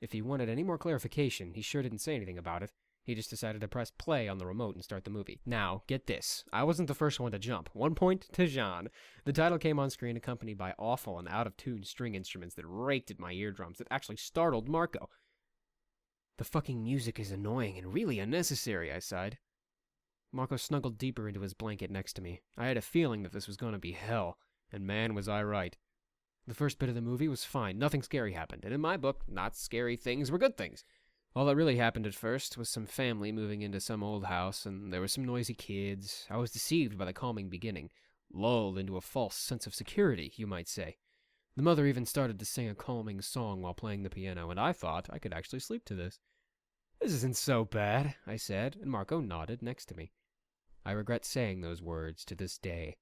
If he wanted any more clarification, he sure didn't say anything about it. He just decided to press play on the remote and start the movie. Now, get this. I wasn't the first one to jump. 1 point to Jean. The title came on screen accompanied by awful and out-of-tune string instruments that raked at my eardrums. It actually startled Marco. The fucking music is annoying and really unnecessary, I sighed. Marco snuggled deeper into his blanket next to me. I had a feeling that this was going to be hell, and man, was I right. The first bit of the movie was fine. Nothing scary happened, and in my book, not scary things were good things. All that really happened at first was some family moving into some old house, and there were some noisy kids. I was deceived by the calming beginning, lulled into a false sense of security, you might say. The mother even started to sing a calming song while playing the piano, and I thought I could actually sleep to this. This isn't so bad, I said, and Marco nodded next to me. I regret saying those words to this day.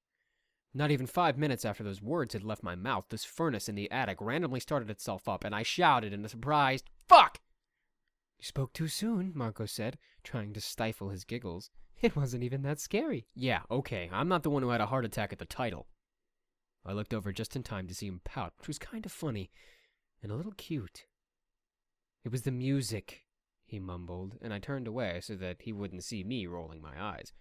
Not even 5 minutes after those words had left my mouth, this furnace in the attic randomly started itself up, and I shouted in a surprised, "Fuck!" You spoke too soon, Marco said, trying to stifle his giggles. It wasn't even that scary. Yeah, okay, I'm not the one who had a heart attack at the title. I looked over just in time to see him pout, which was kind of funny, and a little cute. It was the music, he mumbled, and I turned away so that he wouldn't see me rolling my eyes.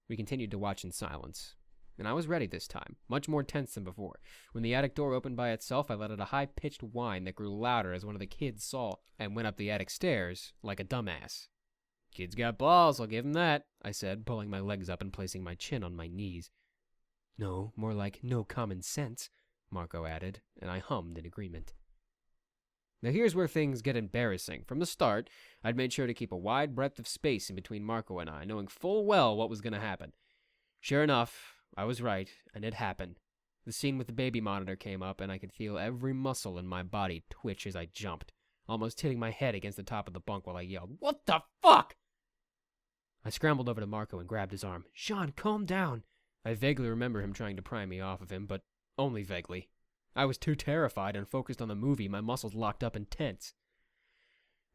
We continued to watch in silence, and I was ready this time, much more tense than before. When the attic door opened by itself, I let out a high-pitched whine that grew louder as one of the kids saw and went up the attic stairs like a dumbass. Kid's got balls, I'll give him that, I said, pulling my legs up and placing my chin on my knees. No, more like no common sense, Marco added, and I hummed in agreement. Now here's where things get embarrassing. From the start, I'd made sure to keep a wide breadth of space in between Marco and I, knowing full well what was going to happen. Sure enough, I was right, and it happened. The scene with the baby monitor came up, and I could feel every muscle in my body twitch as I jumped, almost hitting my head against the top of the bunk while I yelled, "What the fuck?" I scrambled over to Marco and grabbed his arm. "Jean, calm down." I vaguely remember him trying to pry me off of him, but only vaguely. I was too terrified and focused on the movie, my muscles locked up and tense.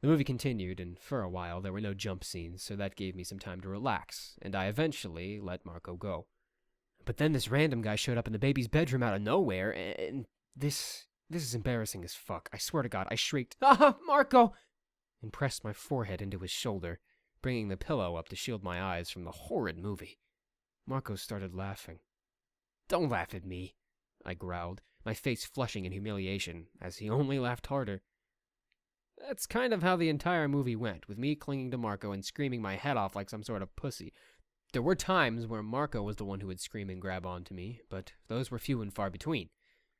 The movie continued, and for a while there were no jump scenes, so that gave me some time to relax, and I eventually let Marco go. But then this random guy showed up in the baby's bedroom out of nowhere, and this is embarrassing as fuck. I swear to God, I shrieked, "Ah, Marco!" and pressed my forehead into his shoulder, bringing the pillow up to shield my eyes from the horrid movie. Marco started laughing. "Don't laugh at me," I growled, my face flushing in humiliation, as he only laughed harder. That's kind of how the entire movie went, with me clinging to Marco and screaming my head off like some sort of pussy. There were times where Marco was the one who would scream and grab onto me, but those were few and far between.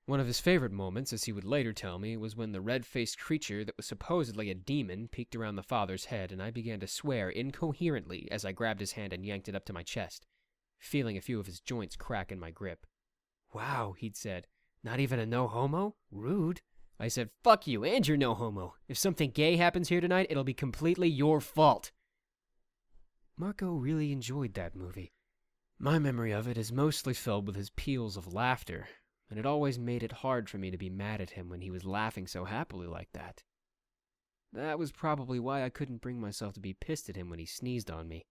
One of his favorite moments, as he would later tell me, was when the red-faced creature that was supposedly a demon peeked around the father's head, and I began to swear incoherently as I grabbed his hand and yanked it up to my chest, feeling a few of his joints crack in my grip. "Wow," he'd said, "not even a no-homo? Rude." I said, "Fuck you, and you're no-homo. If something gay happens here tonight, it'll be completely your fault." Marco really enjoyed that movie. My memory of it is mostly filled with his peals of laughter, and it always made it hard for me to be mad at him when he was laughing so happily like that. That was probably why I couldn't bring myself to be pissed at him when he sneezed on me.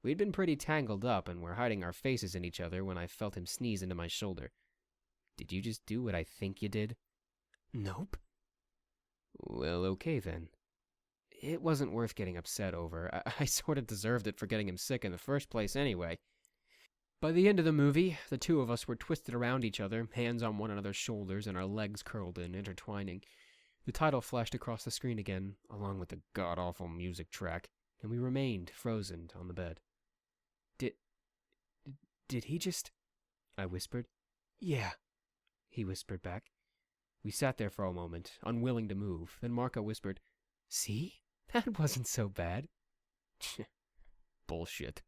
We'd been pretty tangled up and were hiding our faces in each other when I felt him sneeze into my shoulder. Did you just do what I think you did? Nope. Well, okay then. It wasn't worth getting upset over. I sort of deserved it for getting him sick in the first place anyway. By the end of the movie, the two of us were twisted around each other, hands on one another's shoulders and our legs curled in, intertwining. The title flashed across the screen again, along with the god-awful music track, and we remained frozen on the bed. Did he just... I whispered. Yeah, he whispered back. We sat there for a moment, unwilling to move. Then Marco whispered, See? That wasn't so bad. Bullshit.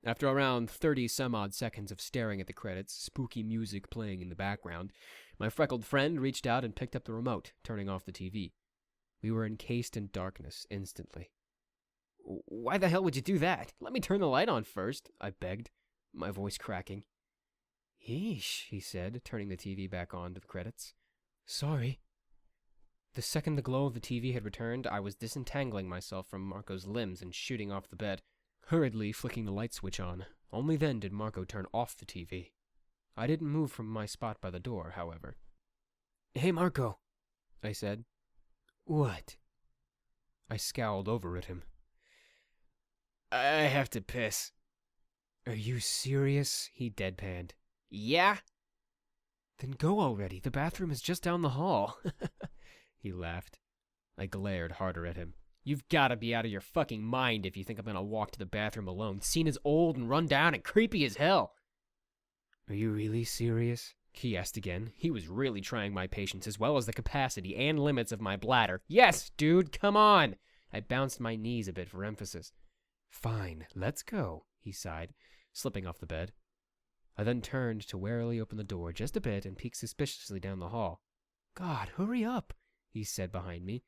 After around 30-some-odd seconds of staring at the credits, spooky music playing in the background, my freckled friend reached out and picked up the remote, turning off the TV. We were encased in darkness instantly. Why the hell would you do that? Let me turn the light on first, I begged, my voice cracking. Yeesh, he said, turning the TV back on to the credits. Sorry. The second the glow of the TV had returned, I was disentangling myself from Marco's limbs and shooting off the bed, hurriedly flicking the light switch on. Only then did Marco turn off the TV. I didn't move from my spot by the door, however. Hey, Marco, I said. What? I scowled over at him. I have to piss. Are you serious? He deadpanned. Yeah? Then go already. The bathroom is just down the hall. He laughed. I glared harder at him. You've got to be out of your fucking mind if you think I'm going to walk to the bathroom alone. Scene is old and run down and creepy as hell. Are you really serious? He asked again. He was really trying my patience as well as the capacity and limits of my bladder. Yes, dude, come on! I bounced my knees a bit for emphasis. Fine, let's go, he sighed, slipping off the bed. I then turned to warily open the door just a bit and peeked suspiciously down the hall. God, hurry up, he said behind me,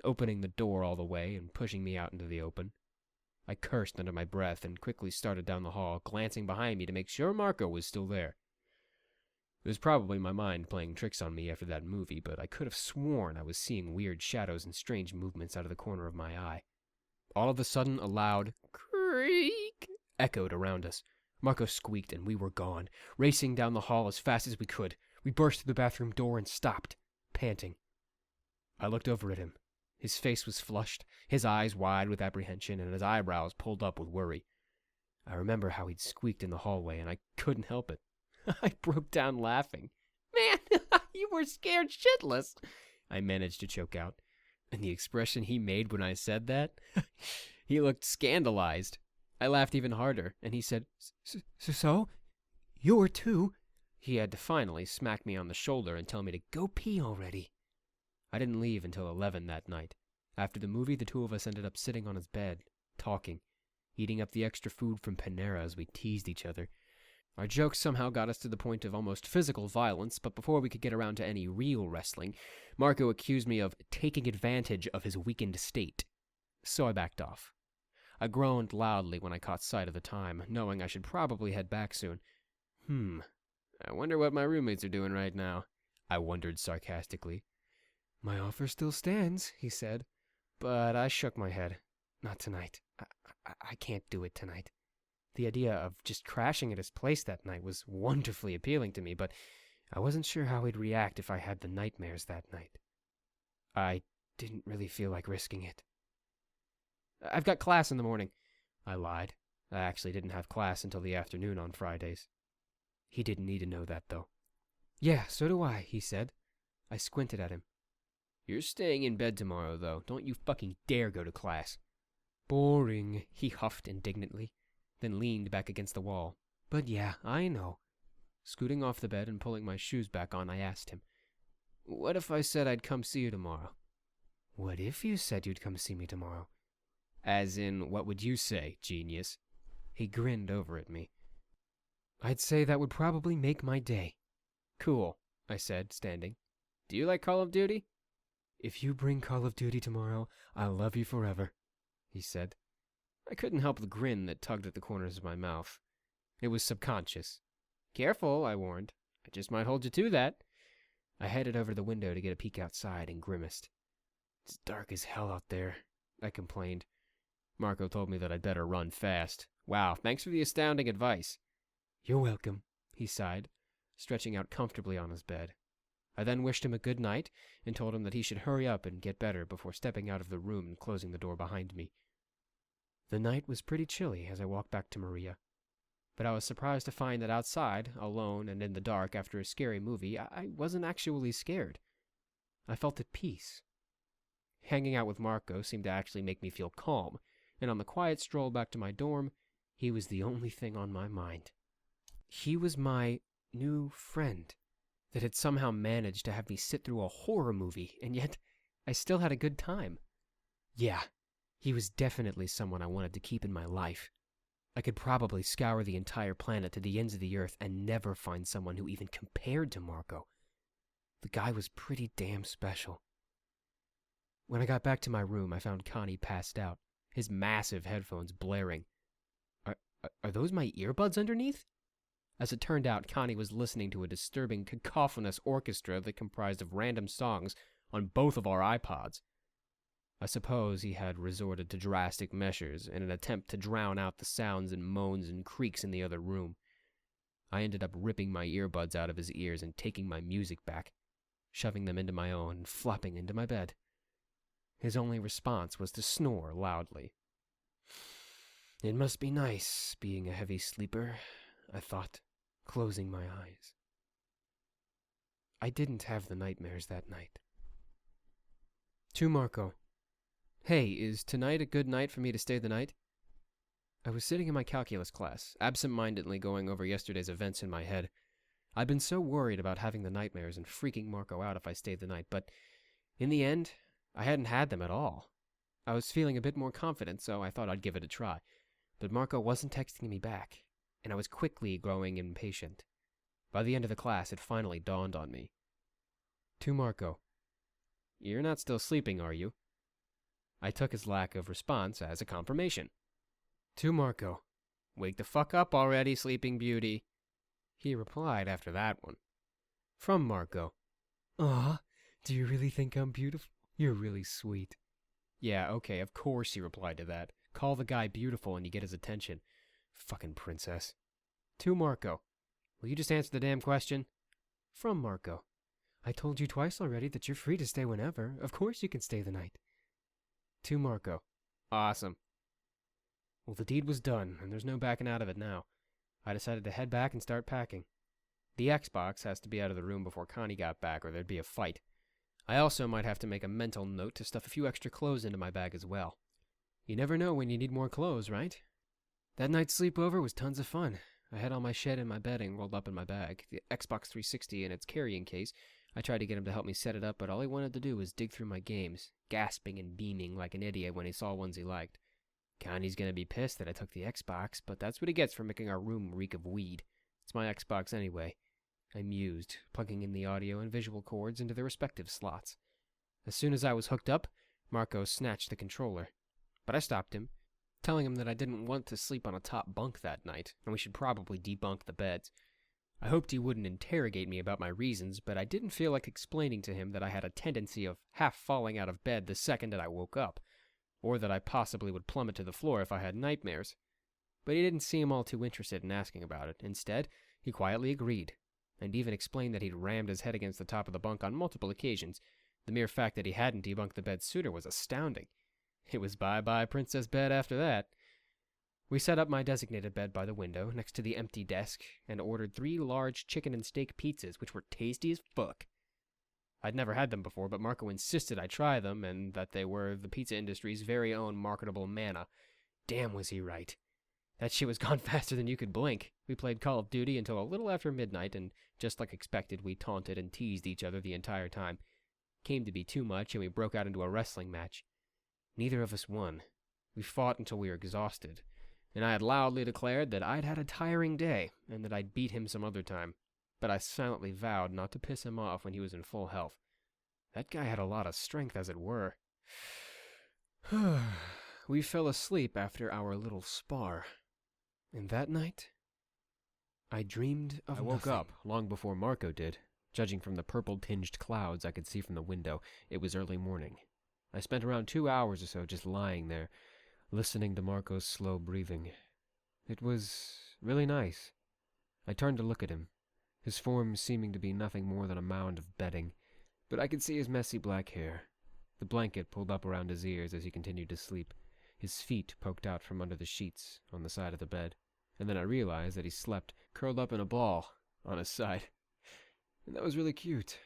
opening the door all the way and pushing me out into the open. I cursed under my breath and quickly started down the hall, glancing behind me to make sure Marco was still there. It was probably my mind playing tricks on me after that movie, but I could have sworn I was seeing weird shadows and strange movements out of the corner of my eye. All of a sudden, a loud creak echoed around us. Marco squeaked and we were gone, racing down the hall as fast as we could. We burst through the bathroom door and stopped, panting. I looked over at him. His face was flushed, his eyes wide with apprehension, and his eyebrows pulled up with worry. I remember how he'd squeaked in the hallway, and I couldn't help it. I broke down laughing. Man, you were scared shitless, I managed to choke out. And the expression he made when I said that? He looked scandalized. I laughed even harder, and he said, So? You're too? He had to finally smack me on the shoulder and tell me to go pee already. I didn't leave until 11 that night. After the movie, the two of us ended up sitting on his bed, talking, eating up the extra food from Panera as we teased each other. Our jokes somehow got us to the point of almost physical violence, but before we could get around to any real wrestling, Marco accused me of taking advantage of his weakened state. So I backed off. I groaned loudly when I caught sight of the time, knowing I should probably head back soon. I wonder what my roommates are doing right now, I wondered sarcastically. My offer still stands, he said, but I shook my head. Not tonight. I can't do it tonight. The idea of just crashing at his place that night was wonderfully appealing to me, but I wasn't sure how he'd react if I had the nightmares that night. I didn't really feel like risking it. I've got class in the morning, I lied. I actually didn't have class until the afternoon on Fridays. He didn't need to know that, though. Yeah, so do I, he said. I squinted at him. You're staying in bed tomorrow, though. Don't you fucking dare go to class. Boring, he huffed indignantly, then leaned back against the wall. But yeah, I know. Scooting off the bed and pulling my shoes back on, I asked him, What if I said I'd come see you tomorrow? What if you said you'd come see me tomorrow? As in, what would you say, genius? He grinned over at me. I'd say that would probably make my day. Cool, I said, standing. Do you like Call of Duty? If you bring Call of Duty tomorrow, I'll love you forever, he said. I couldn't help the grin that tugged at the corners of my mouth. It was subconscious. Careful, I warned. I just might hold you to that. I headed over to the window to get a peek outside and grimaced. It's dark as hell out there, I complained. Marco told me that I'd better run fast. Wow, thanks for the astounding advice. You're welcome, he sighed, stretching out comfortably on his bed. I then wished him a good night and told him that he should hurry up and get better before stepping out of the room and closing the door behind me. The night was pretty chilly as I walked back to Maria, but I was surprised to find that outside, alone and in the dark after a scary movie, I wasn't actually scared. I felt at peace. Hanging out with Marco seemed to actually make me feel calm, and on the quiet stroll back to my dorm, he was the only thing on my mind. He was my new friend that had somehow managed to have me sit through a horror movie, and yet I still had a good time. Yeah, he was definitely someone I wanted to keep in my life. I could probably scour the entire planet to the ends of the earth and never find someone who even compared to Marco. The guy was pretty damn special. When I got back to my room, I found Connie passed out, his massive headphones blaring. Are those my earbuds underneath? As it turned out, Connie was listening to a disturbing, cacophonous orchestra that comprised of random songs on both of our iPods. I suppose he had resorted to drastic measures in an attempt to drown out the sounds and moans and creaks in the other room. I ended up ripping my earbuds out of his ears and taking my music back, shoving them into my own and flopping into my bed. His only response was to snore loudly. It must be nice being a heavy sleeper, I thought, closing my eyes. I didn't have the nightmares that night. To Marco. Hey, is tonight a good night for me to stay the night? I was sitting in my calculus class, absent-mindedly going over yesterday's events in my head. I'd been so worried about having the nightmares and freaking Marco out if I stayed the night, but in the end, I hadn't had them at all. I was feeling a bit more confident, so I thought I'd give it a try. But Marco wasn't texting me back, and I was quickly growing impatient. By the end of the class, it finally dawned on me. To Marco. You're not still sleeping, are you? I took his lack of response as a confirmation. To Marco. Wake the fuck up already, sleeping beauty. He replied after that one. From Marco. Aw, do you really think I'm beautiful? You're really sweet. Yeah, okay, of course he replied to that. Call the guy beautiful and you get his attention. Fucking princess. To Marco. Will you just answer the damn question? From Marco. I told you twice already that you're free to stay whenever. Of course you can stay the night. To Marco. Awesome. Well, the deed was done, and there's no backing out of it now. I decided to head back and start packing. The Xbox has to be out of the room before Connie got back, or there'd be a fight. I also might have to make a mental note to stuff a few extra clothes into my bag as well. You never know when you need more clothes, right? That night's sleepover was tons of fun. I had all my shed and my bedding rolled up in my bag, the Xbox 360 in its carrying case. I tried to get him to help me set it up, but all he wanted to do was dig through my games, gasping and beaming like an idiot when he saw ones he liked. Connie's gonna be pissed that I took the Xbox, but that's what he gets for making our room reek of weed. It's my Xbox anyway. I mused, plugging in the audio and visual cords into their respective slots. As soon as I was hooked up, Marco snatched the controller. But I stopped him, telling him that I didn't want to sleep on a top bunk that night, and we should probably debunk the beds. I hoped he wouldn't interrogate me about my reasons, but I didn't feel like explaining to him that I had a tendency of half falling out of bed the second that I woke up, or that I possibly would plummet to the floor if I had nightmares. But he didn't seem all too interested in asking about it. Instead, he quietly agreed, and even explained that he'd rammed his head against the top of the bunk on multiple occasions. The mere fact that he hadn't debunked the bed sooner was astounding. It was bye-bye princess bed after that. We set up my designated bed by the window, next to the empty desk, and ordered 3 large chicken and steak pizzas, which were tasty as fuck. I'd never had them before, but Marco insisted I try them, and that they were the pizza industry's very own marketable manna. Damn, was he right. That shit was gone faster than you could blink. We played Call of Duty until a little after midnight, and just like expected, we taunted and teased each other the entire time. Came to be too much, and we broke out into a wrestling match. Neither of us won. We fought until we were exhausted, and I had loudly declared that I'd had a tiring day, and that I'd beat him some other time. But I silently vowed not to piss him off when he was in full health. That guy had a lot of strength, as it were. We fell asleep after our little spar. And that night, I dreamed of nothing. I woke up long before Marco did. Judging from the purple-tinged clouds I could see from the window, it was early morning. I spent around 2 hours or so just lying there, listening to Marco's slow breathing. It was really nice. I turned to look at him, his form seeming to be nothing more than a mound of bedding, but I could see his messy black hair, the blanket pulled up around his ears as he continued to sleep, his feet poked out from under the sheets on the side of the bed, and then I realized that he slept curled up in a ball on his side. And that was really cute.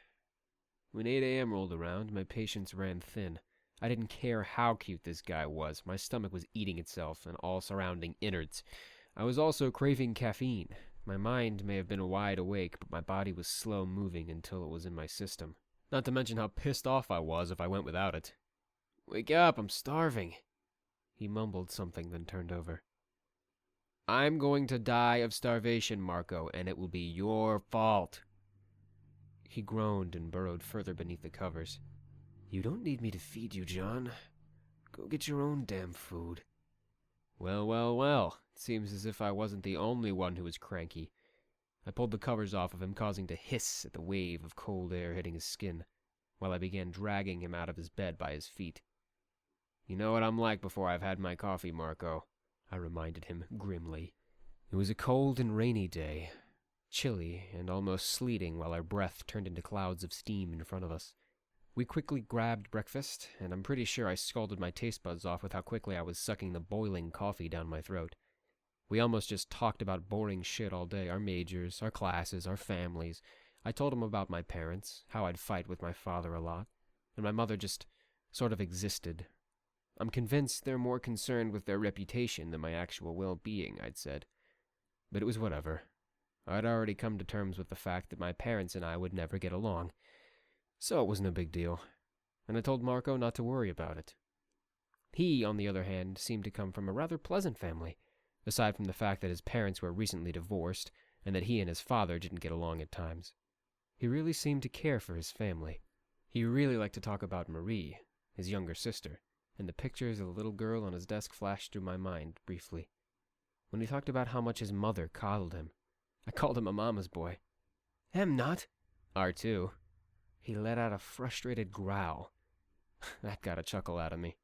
When 8 a.m. rolled around, my patience ran thin. I didn't care how cute this guy was. My stomach was eating itself and all surrounding innards. I was also craving caffeine. My mind may have been wide awake, but my body was slow moving until it was in my system. Not to mention how pissed off I was if I went without it. "Wake up, I'm starving." He mumbled something, then turned over. "I'm going to die of starvation, Marco, and it will be your fault." He groaned and burrowed further beneath the covers. "You don't need me to feed you, John. Go get your own damn food." Well, well, well. It seems as if I wasn't the only one who was cranky. I pulled the covers off of him, causing to hiss at the wave of cold air hitting his skin, while I began dragging him out of his bed by his feet. "You know what I'm like before I've had my coffee, Marco," I reminded him grimly. It was a cold and rainy day, chilly and almost sleeting while our breath turned into clouds of steam in front of us. We quickly grabbed breakfast, and I'm pretty sure I scalded my taste buds off with how quickly I was sucking the boiling coffee down my throat. We almost just talked about boring shit all day, our majors, our classes, our families. I told him about my parents, how I'd fight with my father a lot, and my mother just sort of existed. "I'm convinced they're more concerned with their reputation than my actual well-being," I'd said. But it was whatever. I'd already come to terms with the fact that my parents and I would never get along. So it was no big deal, and I told Marco not to worry about it. He, on the other hand, seemed to come from a rather pleasant family, aside from the fact that his parents were recently divorced and that he and his father didn't get along at times. He really seemed to care for his family. He really liked to talk about Marie, his younger sister, and the pictures of the little girl on his desk flashed through my mind briefly. When he talked about how much his mother coddled him, I called him a mama's boy. "Am not." "R2. He let out a frustrated growl. That got a chuckle out of me.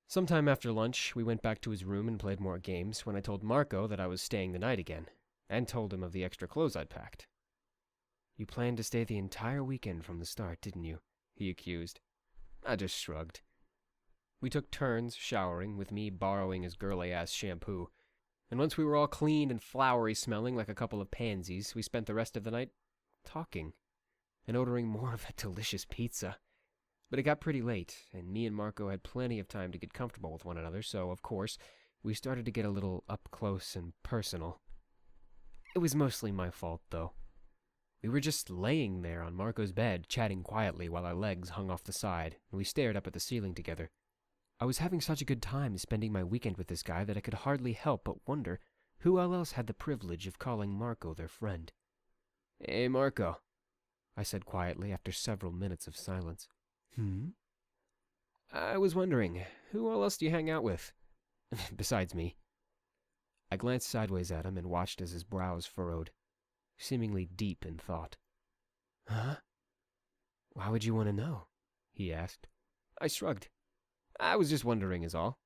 Sometime after lunch, we went back to his room and played more games when I told Marco that I was staying the night again, and told him of the extra clothes I'd packed. "You planned to stay the entire weekend from the start, didn't you?" he accused. I just shrugged. We took turns showering, with me borrowing his girly-ass shampoo, and once we were all clean and flowery smelling like a couple of pansies, we spent the rest of the night talking and ordering more of that delicious pizza. But it got pretty late, and me and Marco had plenty of time to get comfortable with one another, so, of course, we started to get a little up close and personal. It was mostly my fault, though. We were just laying there on Marco's bed, chatting quietly while our legs hung off the side, and we stared up at the ceiling together. I was having such a good time spending my weekend with this guy that I could hardly help but wonder who else had the privilege of calling Marco their friend. "Hey, Marco," I said quietly after several minutes of silence. "I was wondering, who else do you hang out with? Besides me." I glanced sideways at him and watched as his brows furrowed, seemingly deep in thought. "Huh? Why would you want to know?" he asked. I shrugged. "I was just wondering is all."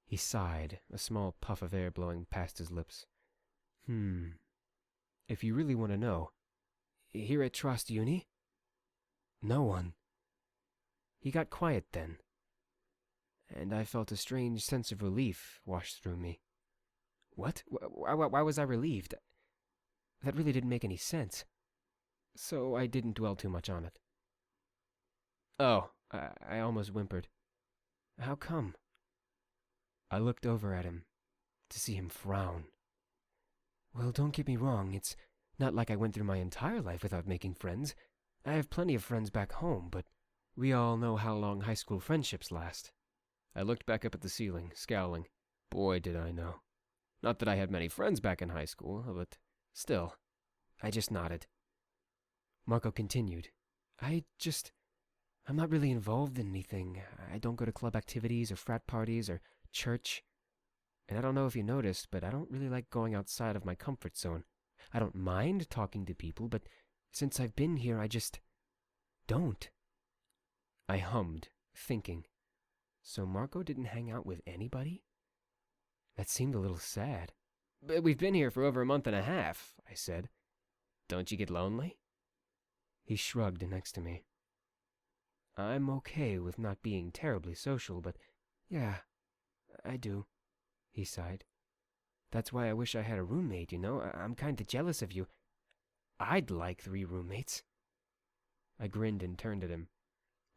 He sighed, a small puff of air blowing past his lips. If you really want to know, here at Trust Uni? No one." He got quiet then, and I felt a strange sense of relief wash through me. What? Why was I relieved? That really didn't make any sense. So I didn't dwell too much on it. "Oh," I almost whimpered. "How come?" I looked over at him, to see him frown. "Well, don't get me wrong, it's not like I went through my entire life without making friends. I have plenty of friends back home, but we all know how long high school friendships last." I looked back up at the ceiling, scowling. Boy, did I know. Not that I had many friends back in high school, but still, I just nodded. Marco continued. I'm not really involved in anything. I don't go to club activities or frat parties or church. And I don't know if you noticed, but I don't really like going outside of my comfort zone. I don't mind talking to people, but since I've been here, I just don't." I hummed, thinking. So Marco didn't hang out with anybody? That seemed a little sad. But we've been here for over a month and a half, I said. Don't you get lonely? He shrugged next to me. I'm okay with not being terribly social, but yeah, I do, he sighed. That's why I wish I had a roommate, you know? I'm kinda jealous of you. I'd like 3 roommates. I grinned and turned at him.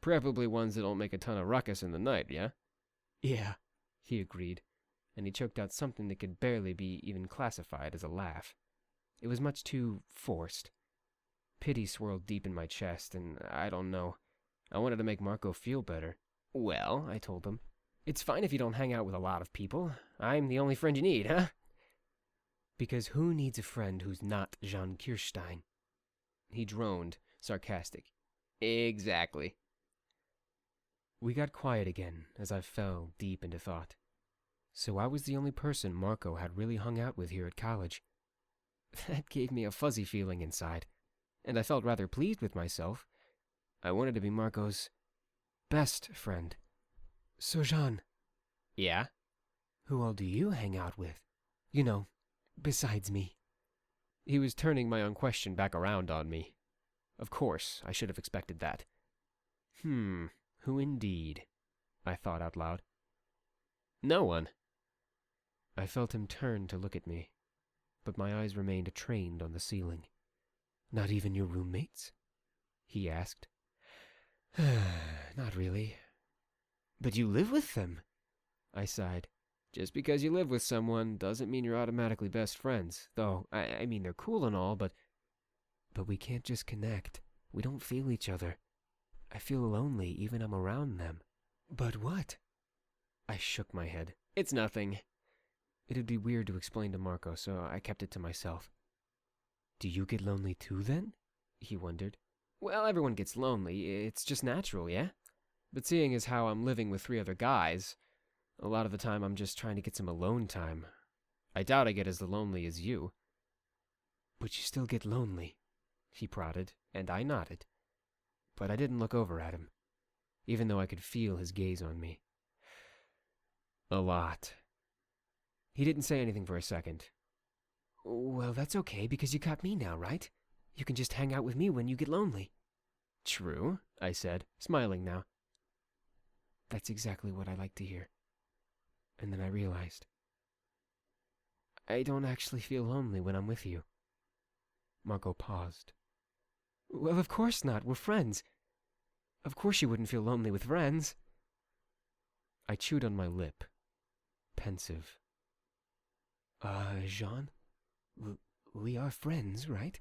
Preferably ones that don't make a ton of ruckus in the night, yeah? Yeah, he agreed, and he choked out something that could barely be even classified as a laugh. It was much too forced. Pity swirled deep in my chest, and I don't know. I wanted to make Marco feel better. Well, I told him, it's fine if you don't hang out with a lot of people. I'm the only friend you need, huh? Because who needs a friend who's not Jean Kirstein? He droned, sarcastic. Exactly. We got quiet again as I fell deep into thought. So I was the only person Marco had really hung out with here at college. That gave me a fuzzy feeling inside, and I felt rather pleased with myself. I wanted to be Marco's best friend. So Jean. Yeah? Who all do you hang out with? You know, besides me. He was turning my own question back around on me. Of course, I should have expected that. Who indeed? I thought out loud. No one. I felt him turn to look at me, but my eyes remained trained on the ceiling. Not even your roommates? He asked. Not really. But you live with them, I sighed. Just because you live with someone doesn't mean you're automatically best friends, though, I mean, they're cool and all, but we can't just connect. We don't feel each other. I feel lonely even I'm around them. But what? I shook my head. It's nothing. It'd be weird to explain to Marco, so I kept it to myself. Do you get lonely too, then? He wondered. Well, everyone gets lonely. It's just natural, yeah? But seeing as how I'm living with 3 other guys, a lot of the time I'm just trying to get some alone time. I doubt I get as lonely as you. But you still get lonely, he prodded, and I nodded. But I didn't look over at him, even though I could feel his gaze on me. A lot. He didn't say anything for a second. Well, that's okay, because you got me now, right? You can just hang out with me when you get lonely. True, I said, smiling now. That's exactly what I like to hear. And then I realized. I don't actually feel lonely when I'm with you. Marco paused. Well, of course not. We're friends. Of course you wouldn't feel lonely with friends. I chewed on my lip, pensive. Jean? We are friends, right?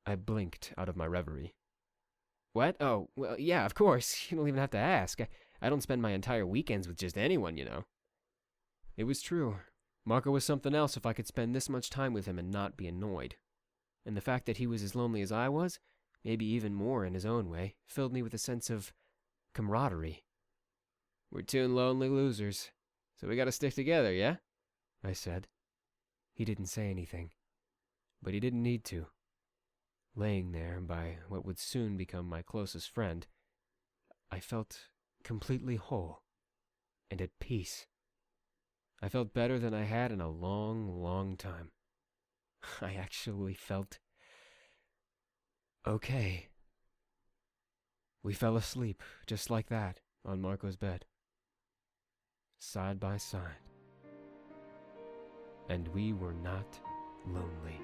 I blinked out of my reverie. What? Oh, well, yeah, of course. You don't even have to ask. I don't spend my entire weekends with just anyone, you know. It was true. Marco was something else if I could spend this much time with him and not be annoyed. And the fact that he was as lonely as I was, maybe even more in his own way, filled me with a sense of camaraderie. We're 2 lonely losers, so we gotta stick together, yeah? I said. He didn't say anything, but he didn't need to. Laying there by what would soon become my closest friend, I felt completely whole and at peace. I felt better than I had in a long, long time. I actually felt okay. We fell asleep just like that on Marco's bed, side by side. And we were not lonely.